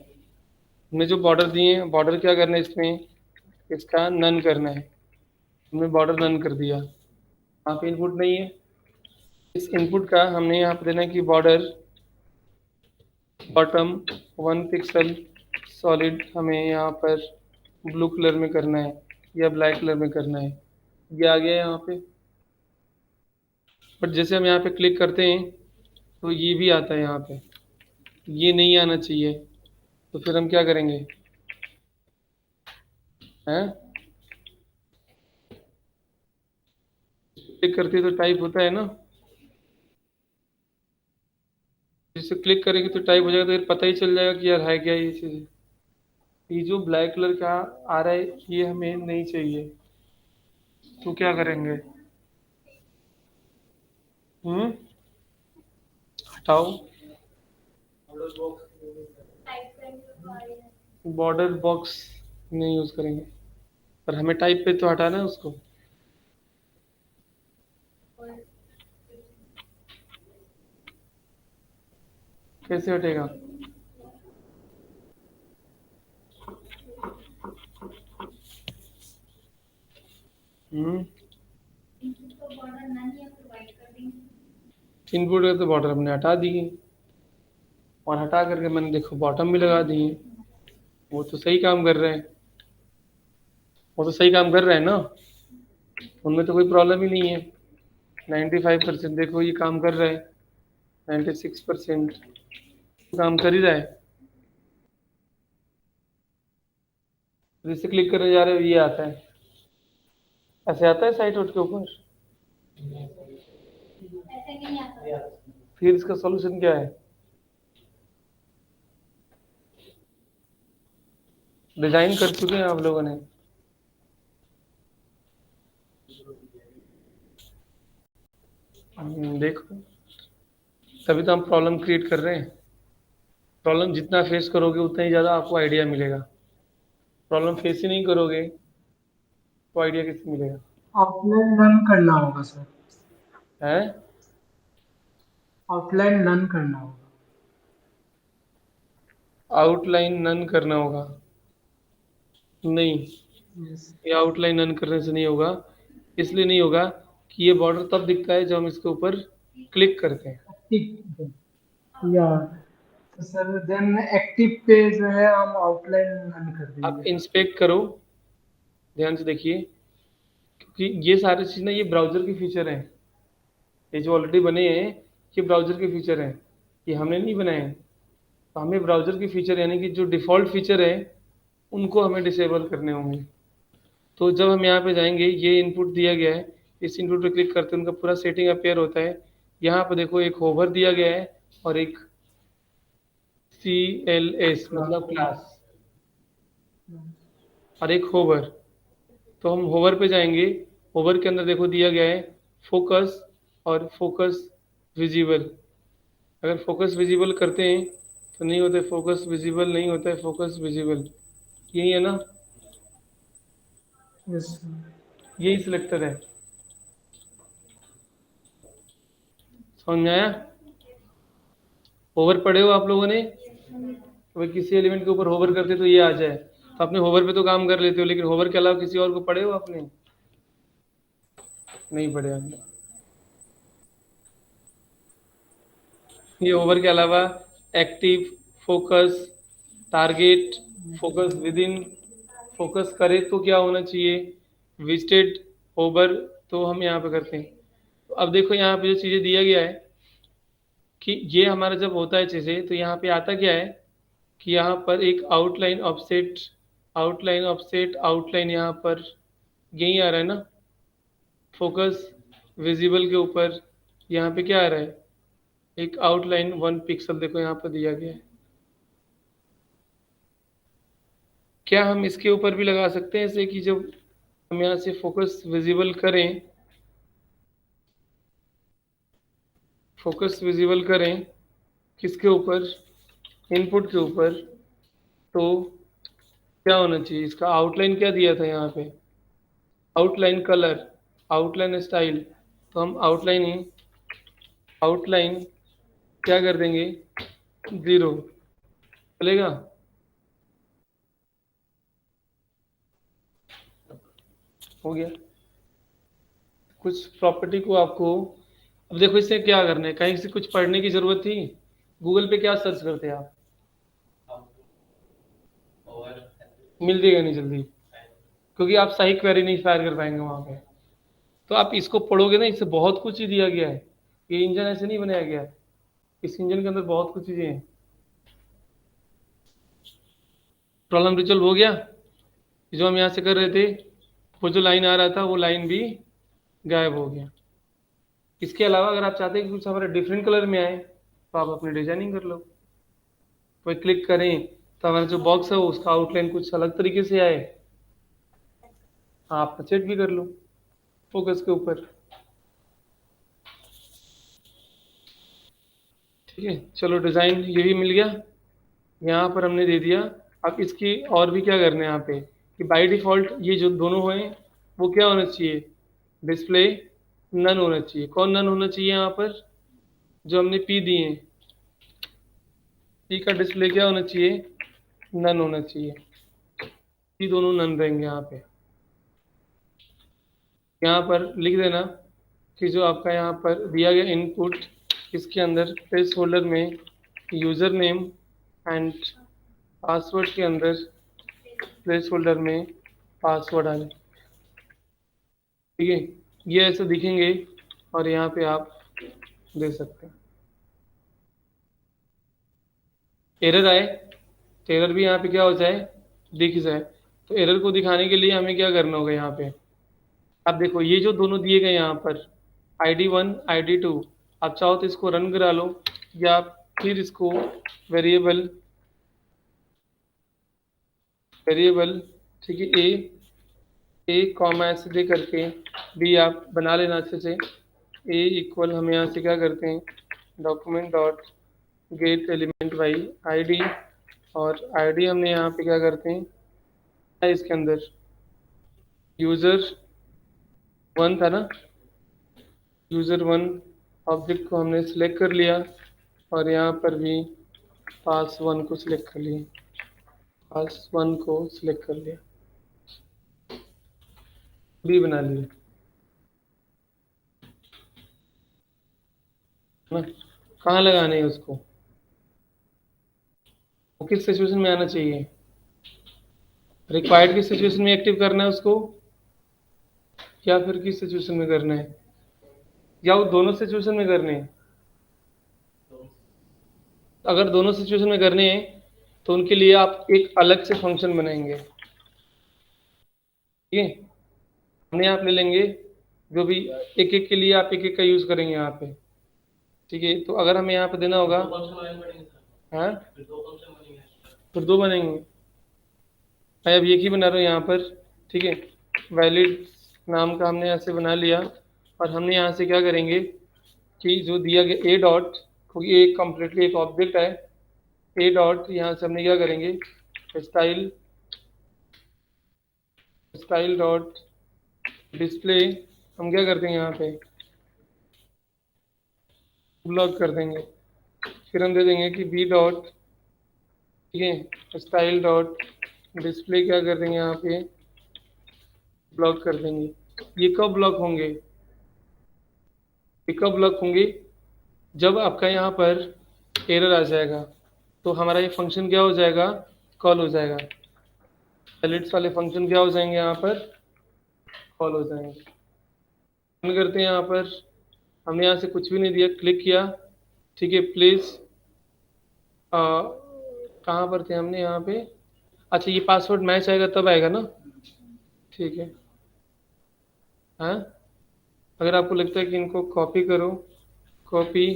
हमने जो बॉर्डर दिए हैं बॉर्डर क्या करना है इसमें, इसका नन करना है। हमने बॉर्डर नन कर दिया, यहाँ पे इनपुट नहीं है, इस इनपुट का हमने यहाँ पे देना है कि बॉर्डर बॉटम 1 पिक्सल सॉलिड हमें यहाँ पर ब्लू कलर में करना है या ब्लैक कलर में करना है। ये आ गया यहाँ पे, बट जैसे हम यहाँ पे क्लिक करते हैं तो ये भी आता है यहाँ पे, ये नहीं आना चाहिए। तो फिर हम क्या करेंगे, हैं, क्लिक करते तो टाइप होता है ना, जिससे क्लिक करेंगे तो टाइप हो जाएगा, तो फिर पता ही चल जाएगा कि यार है क्या ये चीज़। ये जो ब्लैक कलर का आ रहा है ये हमें नहीं चाहिए, तो क्या करेंगे, हटाओ,
टाइप करके
बॉर्डर बॉक्स नहीं यूज़ करेंगे, पर हमें टाइप पे तो हटाना है उसको। कैसे हटेगा,
तो बॉर्डर नन या प्रोवाइड कर देंगे।
इनपुट का तो बॉर्डर हमने हटा दिए, और हटा करके मैंने देखो बॉटम भी लगा दिए, वो तो सही काम कर रहे हैं, वो तो सही काम कर रहे हैं ना, उनमें तो कोई प्रॉब्लम ही नहीं है। 95% देखो ये काम कर रहा है, 96% काम कर ही रहा है। जिससे क्लिक करने जा रहे हो ये आता है, ऐसे आता है साइट आउट के ऊपर।
ऐसे नहीं आता।
फिर इसका सॉल्यूशन क्या है, डिजाइन कर चुके हैं आप लोगों ने, देखो तभी तो हम प्रॉब्लम क्रिएट कर रहे हैं। प्रॉब्लम जितना फेस करोगे उतना ही ज़्यादा आपको आइडिया मिलेगा, प्रॉब्लम फेस ही नहीं करोगे तो आइडिया कैसे मिलेगा,
ऑफलाइन रन करना होगा सर,
है।
ऑफलाइन रन करना होगा।
आउटलाइन नन करना होगा, नहीं,
यस।
ये आउटलाइन नन करने से नहीं होगा। इसलिए नहीं होगा कि ये बॉर्डर तब दिखता है जब हम इसके ऊपर क्लिक करते हैं।
ठीक, या तो सर देन एक्टिव पे जो है हम आउटलाइन रन कर
आप
देंगे।
इंस्पेक्ट करो, ध्यान से देखिए, क्योंकि ये सारी चीज़ ना ये ब्राउज़र की फीचर हैं, ये जो ऑलरेडी बने हैं ये ब्राउज़र के फीचर हैं, ये हमने नहीं बनाए हैं। तो हमें ब्राउज़र की फीचर यानी कि जो डिफ़ॉल्ट फीचर है उनको हमें डिसेबल करने होंगे। तो जब हम यहाँ पे जाएंगे, ये इनपुट दिया गया है, इस इनपुट पे क्लिक करते हैं उनका पूरा सेटिंग अपेयर होता है। यहाँ पे देखो एक होवर दिया गया है और एक CLS मतलब क्लास, और एक होवर। तो हम होवर पे जाएंगे, होवर के अंदर देखो दिया गया है फोकस और फोकस विजिबल। अगर फोकस विजिबल करते हैं तो नहीं होता, फोकस विजिबल नहीं होता है, फोकस विजिबल यही है ना,
यस
यही सिलेक्टर है। समझ में आया, होवर पढ़े हो आप लोगों ने, तो भाई किसी एलिमेंट के ऊपर होवर करते तो ये आ जाए। तो अपने होवर पे तो काम कर लेते हो, लेकिन होवर के अलावा किसी और को पढ़े हो आपने? नहीं पढ़े आपने। ये होवर के अलावा active, focus, target, focus with in, focus करे तो क्या होना चाहिए, विजिटेड, होवर, तो हम यहाँ पे करते हैं। तो अब देखो यहाँ पे जो चीज़ें दिया गया है कि ये हमारा जब होता है चीज़ें, तो यहाँ पे आता क्या है कि यहाँ पर एक outline offset, outline offset, outline यहाँ पर यही आ रहा है ना, फोकस विजिबल के ऊपर यहाँ पे क्या आ रहा है, एक आउटलाइन 1 पिक्सल देखो यहाँ पर दिया गया है। क्या हम इसके ऊपर भी लगा सकते हैं ऐसे कि जब हम यहाँ से फोकस विजिबल करें, फोकस विजिबल करें किसके ऊपर, इनपुट के ऊपर, तो क्या होना चाहिए, इसका आउटलाइन क्या दिया था यहाँ पे, आउटलाइन कलर, आउटलाइन स्टाइल, तो हम आउटलाइन ही, आउटलाइन क्या कर देंगे, 0, चलेगा? हो गया। कुछ प्रॉपर्टी को आपको, अब देखो इससे क्या करना है, कहीं से कुछ पढ़ने की जरूरत थी, गूगल पे क्या सर्च करते हैं आप, मिल जाएगा नहीं जल्दी, क्योंकि आप सही क्वेरी नहीं फायर कर पाएंगे वहां पे। तो आप इसको पढ़ोगे ना, इससे बहुत कुछ ही दिया गया है, ये इंजन ऐसे नहीं बनाया गया है, इस इंजन के अंदर बहुत कुछ चीजें हैं। प्रॉब्लम रिजल्व हो गया, जो हम यहाँ से कर रहे थे, वो जो लाइन आ रहा था वो लाइन भी गायब हो गया। इसके अलावा अगर आप चाहते हैं कि कुछ हमारे डिफरेंट कलर में आए, तो आप अपनी डिजाइनिंग कर लो, कोई क्लिक करें तो हमारा जो बॉक्स है उसका आउटलाइन कुछ अलग तरीके से आए, आप सेट भी कर लो फोकस के ऊपर। ठीक है, चलो डिजाइन ये भी मिल गया, यहाँ पर हमने दे दिया। अब इसकी और भी क्या करना है यहाँ पे कि बाय डिफॉल्ट ये जो दोनों हैं वो क्या होना चाहिए, डिस्प्ले नन होना चाहिए। कौन नन होना चाहिए यहाँ पर, जो हमने पी दिए हैं, पी का डिस्प्ले क्या होना चाहिए, नन होना चाहिए, ये दोनों नन रहेंगे। यहाँ पे यहाँ पर लिख देना कि जो आपका यहाँ पर दिया गया इनपुट, इसके अंदर प्लेस होल्डर में यूज़र नेम एंड पासवर्ड के अंदर प्लेस होल्डर में पासवर्ड आ जाए। ठीक है, ये ऐसे दिखेंगे और यहाँ पे आप दे सकते हैं। एरर आए तो एरर भी यहाँ पे क्या हो जाए, दिख जाए। तो एरर को दिखाने के लिए हमें क्या करना होगा, यहाँ पे आप देखो ये जो दोनों दिए गए यहाँ पर ID1 ID2, आप चाहो तो इसको रन करा लो, या फिर इसको वेरिएबल, वेरिएबल ठीक है, ए कॉमा ऐसे दे करके भी आप बना लेना अच्छे से। ए इक्वल हम यहाँ से क्या करते हैं, document dot gate element by ID, और आईडी हमने यहाँ पे क्या करते हैं, इसके अंदर यूज़र 1 था ना, यूज़र 1 ऑब्जेक्ट को हमने सिलेक्ट कर लिया, और यहाँ पर भी पास 1 को सिलेक्ट कर लिया, पास 1 को सिलेक्ट कर लिया, भी बना लिया ना। कहाँ लगाना है उसको, वो किस सिचुएशन में आना चाहिए, रिक्वायर्ड की सिचुएशन में एक्टिव करना है उसको, या फिर किस सिचुएशन में करना है, या वो दोनों सिचुएशन में करने हैं। अगर दोनों सिचुएशन में करने हैं तो उनके लिए आप एक अलग से फंक्शन बनाएंगे। ठीक है, हमने यहाँ ले लेंगे जो भी, एक एक के लिए आप एक एक का यूज करेंगे यहाँ पे। ठीक है, तो अगर हमें यहाँ पे देना होगा, हाँ फिर 2 बनेंगे, मैं अब एक ही बना रहा हूँ यहाँ पर। ठीक है, वैलिड नाम का हमने यहाँ से बना लिया, और हमने यहाँ से क्या करेंगे कि जो दिया गया ए डॉट, क्योंकि ये कम्प्लीटली एक ऑब्जेक्ट है, ए डॉट यहाँ से हमने क्या करेंगे, स्टाइल, स्टाइल डॉट डिस्प्ले हम क्या कर देंगे यहाँ पे, ब्लॉक कर देंगे। फिर हम दे देंगे कि बी डॉट, ठीक है, स्टाइल डॉट डिस्प्ले क्या कर देंगे यहाँ पे, ब्लॉक कर देंगे। ये कब ब्लॉक होंगे, ये कब ब्लॉक होंगे, जब आपका यहाँ पर एरर आ जाएगा तो हमारा ये फंक्शन क्या हो जाएगा, कॉल हो जाएगा। एलिट्स वाले फंक्शन क्या हो जाएंगे, यहाँ पर कॉल हो जाएंगे। रन करते हैं, यहाँ पर हमने यहाँ से कुछ भी नहीं दिया, क्लिक किया, ठीक है। प्लीज कहाँ पर थे हमने, यहाँ पे, अच्छा ये पासवर्ड मैच आएगा तब आएगा ना, ठीक है। हाँ, अगर आपको लगता है कि इनको कॉपी करो, कॉपी,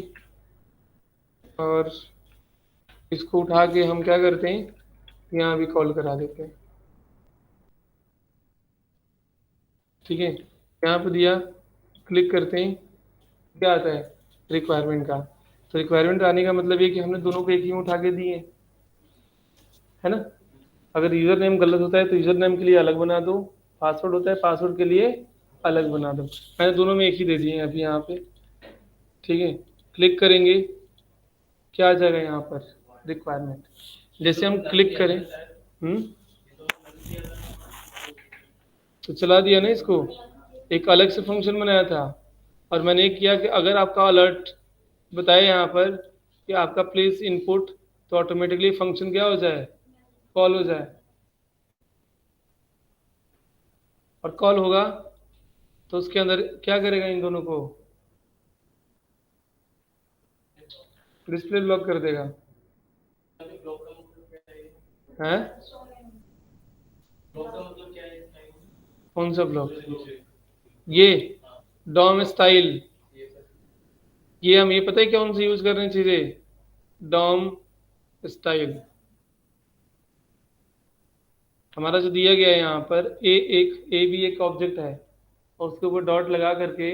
और इसको उठा के हम क्या करते हैं, यहाँ भी कॉल करा देते हैं, ठीक है। यहाँ पे दिया, क्लिक करते हैं, क्या आता है, रिक्वायरमेंट का। तो रिक्वायरमेंट आने का मतलब ये कि हमने दोनों को एक ही में उठा के दिए, है ना। अगर यूज़र नेम गलत होता है तो यूज़र नेम के लिए अलग बना दो, पासवर्ड होता है पासवर्ड के लिए अलग बना दो। मैंने दोनों में एक ही दे दिए हैं अभी यहाँ पे, ठीक है। क्लिक करेंगे, क्या आ जाएगा यहाँ पर, रिक्वायरमेंट। जैसे हम क्लिक करें, तो चला दिया ना इसको, एक अलग से फंक्शन बनाया था। और मैंने एक किया कि अगर आपका अलर्ट बताए यहाँ पर कि आपका प्लीज इनपुट, तो ऑटोमेटिकली फंक्शन क्या हो जाए, कॉल हो जाए। और कॉल होगा तो उसके अंदर क्या करेगा, इन दोनों को डिस्प्ले ब्लॉक कर देगा,
ब्लॉक का मतलब क्या है?
हैं।
ब्लॉक का मतलब क्या है?
कौन सा ब्लॉक, ये डॉम स्टाइल, ये हम ये पता है कौन सी यूज कर रहे हैं चीजें, डॉम स्टाइल। हमारा जो दिया गया है यहाँ पर ए भी एक ऑब्जेक्ट है, और उसके ऊपर डॉट लगा करके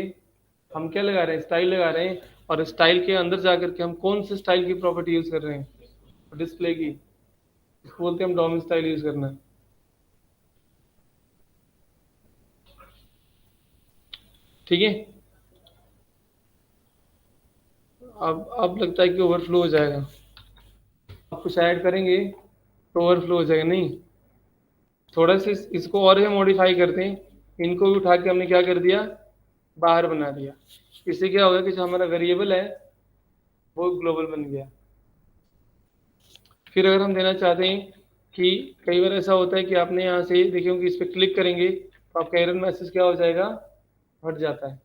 हम क्या लगा रहे हैं, स्टाइल लगा रहे हैं। और स्टाइल के अंदर जा करके हम कौन से स्टाइल की प्रॉपर्टी यूज कर रहे हैं, डिस्प्ले की, इसको बोलते हैं हम डॉम स्टाइल यूज करना, ठीक है। अब लगता है कि ओवरफ्लो हो जाएगा, आप कुछ ऐड करेंगे तो ओवरफ्लो हो जाएगा, नहीं। थोड़ा सा इसको और मॉडिफाई करते हैं, इनको भी उठा के हमने क्या कर दिया, बाहर बना दिया। इससे क्या होगा कि जो हमारा वेरिएबल है वो ग्लोबल बन गया। फिर अगर हम देना चाहते हैं कि कई बार ऐसा होता है कि आपने यहाँ से देखिए कि इस पर क्लिक करेंगे तो आपका एरर मैसेज क्या हो जाएगा, हट जाता है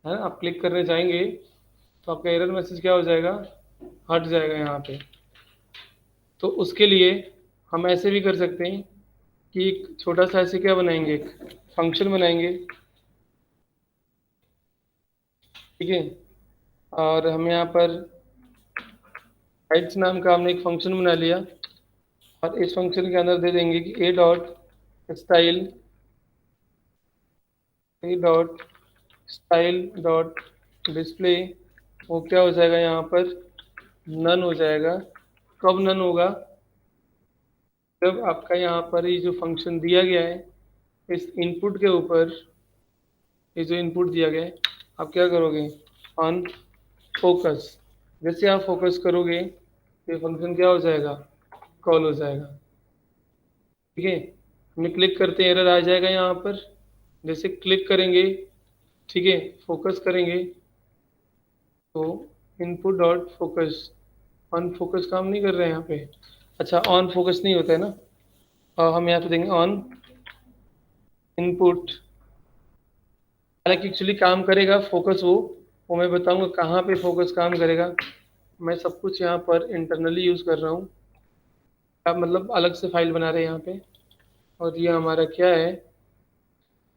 ना। आप क्लिक करने जाएंगे तो आपका एरर मैसेज क्या हो जाएगा, हट जाएगा यहाँ पे। तो उसके लिए हम ऐसे भी कर सकते हैं कि एक छोटा सा ऐसे क्या बनाएंगे, एक फंक्शन बनाएंगे, ठीक है। और हम यहाँ पर हाइट्स नाम का हमने एक फंक्शन बना लिया, और इस फंक्शन के अंदर दे देंगे कि ए डॉट स्टाइल डॉट डिस्प्ले, वो क्या हो जाएगा यहाँ पर, नन हो जाएगा। कब नन होगा, जब आपका यहाँ पर ये जो फंक्शन दिया गया है इस इनपुट के ऊपर, ये जो इनपुट दिया गया है, आप क्या करोगे, ऑन फोकस। जैसे आप फोकस करोगे ये फंक्शन क्या हो जाएगा, कॉल हो जाएगा, ठीक है। हमें क्लिक करते हैं, एरर आ जाएगा यहाँ पर। जैसे क्लिक करेंगे, ठीक है, फोकस करेंगे तो input dot focus, on focus काम नहीं कर रहे हैं यहाँ पे, अच्छा ऑन फोकस नहीं होता है ना। और हम यहाँ पे देंगे ऑन इनपुट, हालांकि एक्चुअली काम करेगा फोकस, वो मैं बताऊंगा कहाँ पे फोकस काम करेगा। मैं सब कुछ यहाँ पर इंटरनली यूज़ कर रहा हूँ, आप मतलब अलग से फाइल बना रहे हैं यहाँ पे। और ये हमारा क्या है,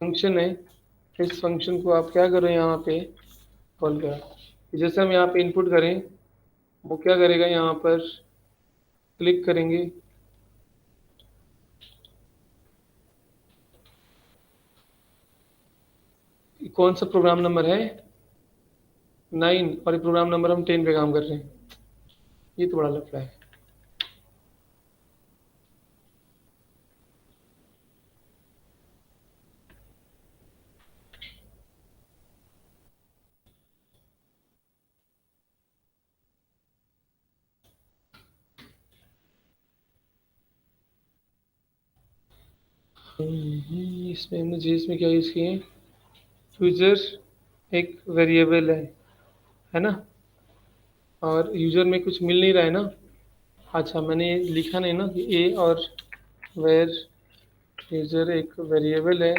फंक्शन है। इस फंक्शन को आप क्या करो, यहाँ पे कॉल करो। जैसे हम यहाँ पे इनपुट करें, वो क्या करेगा, यहाँ पर क्लिक करेंगे, कौन सा प्रोग्राम नंबर है, 9, और ये प्रोग्राम नंबर हम 10 पे काम कर रहे हैं, ये तो बड़ा लफड़ा है। इसमें हमने जेएस में क्या यूज़ किए हैं, यूजर एक वेरिएबल है ना, और यूजर में कुछ मिल नहीं रहा है ना। अच्छा मैंने ये लिखा नहीं ना कि ए और वेर यूजर एक वेरिएबल है,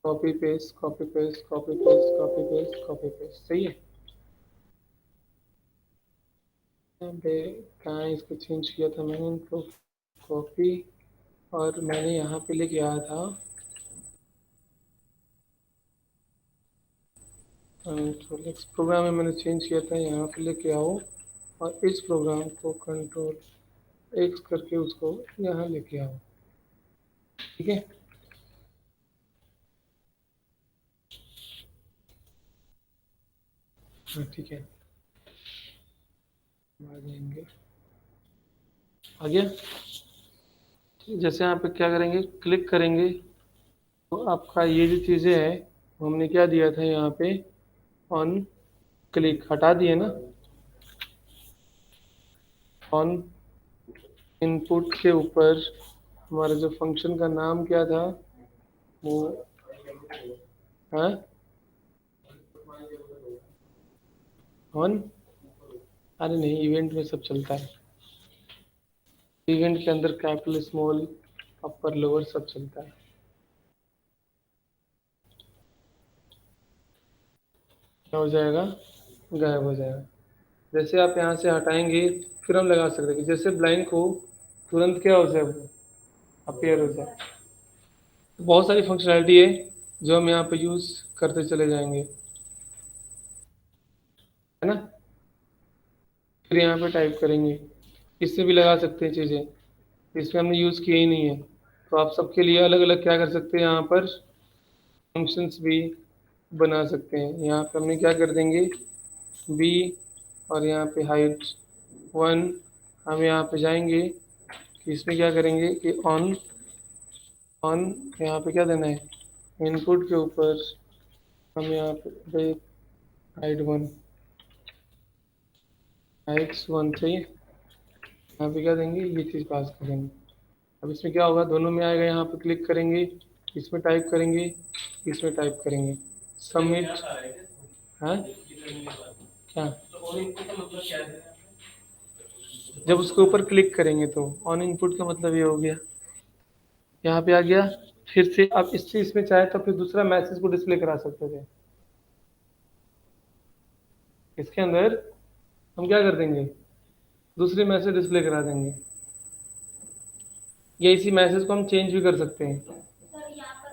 copy paste copy paste copy paste copy paste copy paste, सही है। अबे कहाँ इसको चेंज किया था मैंने इनको, कॉपी, और मैंने यहाँ पे लेके आया था कंट्रोल एक्स, प्रोग्राम में मैंने चेंज किया था, यहाँ पे लेके आओ और इस प्रोग्राम को कंट्रोल एक्स करके उसको यहाँ लेके आओ, ठीक है। हाँ ठीक है, आ जाएंगे, आ गया। जैसे यहाँ पे क्या करेंगे, क्लिक करेंगे तो आपका ये जो चीज़ें हैं हमने क्या दिया था यहाँ पे, ऑन क्लिक हटा दिए ना, ऑन इनपुट के ऊपर हमारा जो फंक्शन का नाम क्या था वो, हाँ ऑन, अरे नहीं इवेंट में सब चलता है, इवेंट के अंदर कैपिटल स्मॉल अपर लोअर सब चलता है। क्या हो जाएगा, गायब हो जाएगा। जैसे आप यहाँ से हटाएंगे फिर हम लगा सकते हैं कि जैसे ब्लैंक हो तुरंत क्या हो जाए, वो अपीयर हो जाए। तो बहुत सारी फंक्शनैलिटी है जो हम यहाँ पे यूज़ करते चले जाएंगे, है ना। फिर यहाँ पे टाइप करेंगे, इससे भी लगा सकते हैं चीज़ें, इसमें हमने यूज़ किया ही नहीं है। तो आप सबके लिए अलग अलग क्या कर सकते हैं, यहाँ पर फंक्शंस भी बना सकते हैं। यहाँ पे हमने क्या कर देंगे, बी, और यहाँ पे हाइट 1, हम यहाँ पे जाएंगे कि इसमें क्या करेंगे कि ऑन, ऑन यहाँ पे क्या देना है, इनपुट के ऊपर हम यहाँ पे हाइट 1, हाइट 1 चाहिए, यहाँ पे क्या देंगे, ये चीज़ पास करेंगे। अब इसमें क्या होगा, दोनों में आएगा, यहाँ पे क्लिक करेंगे, इसमें टाइप करेंगे, इसमें टाइप करेंगे, सबमिट। हाँ क्या,
तो ऑन इनपुट का मतलब क्या है?
जब उसके ऊपर क्लिक करेंगे तो ऑन इनपुट का मतलब ये हो गया, यहाँ पे आ गया। फिर से आप इससे इसमें चाहे तो फिर दूसरा मैसेज को डिस्प्ले करा सकते थे, इसके अंदर हम क्या कर देंगे, दूसरे मैसेज डिस्प्ले करा देंगे, या इसी मैसेज को हम चेंज भी कर सकते हैं।
सर यहाँ पर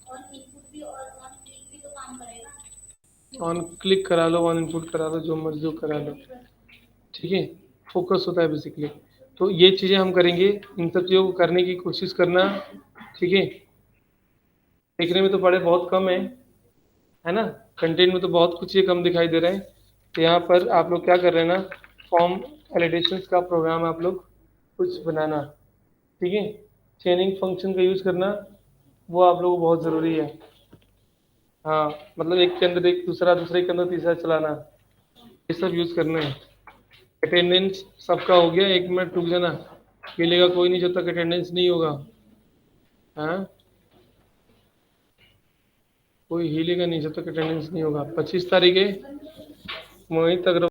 ऑन इनपुट भी और ऑन क्लिक भी तो काम करेगा।
ऑन क्लिक करा लो, ऑन इनपुट करा लो, जो मर्जी हो करा लो, ठीक है, फोकस होता है बेसिकली। तो ये चीज़ें हम करेंगे, इन सब चीज़ों को करने की कोशिश करना, ठीक है। देखने में तो पढ़े बहुत कम है ना, कंटेंट में तो बहुत कुछ ये कम दिखाई दे रहे हैं। तो यहाँ पर आप लोग क्या कर रहे हैं ना, फॉर्म वैलिडेशंस का प्रोग्राम आप लोग कुछ बनाना, ठीक है। चेनिंग फंक्शन का यूज़ करना वो आप लोगों को बहुत ज़रूरी है। हाँ मतलब एक के अंदर एक दूसरा, दूसरे के अंदर तीसरा चलाना, ये सब यूज़ करना है। अटेंडेंस सबका हो गया, 1 मिनट रुक जाना, मिलेगा कोई नहीं जब तक अटेंडेंस नहीं होगा। हाँ कोई हिलेगा नहीं जब तक अटेंडेंस नहीं होगा। 25 तारीख है, मोहित अग्रवाल।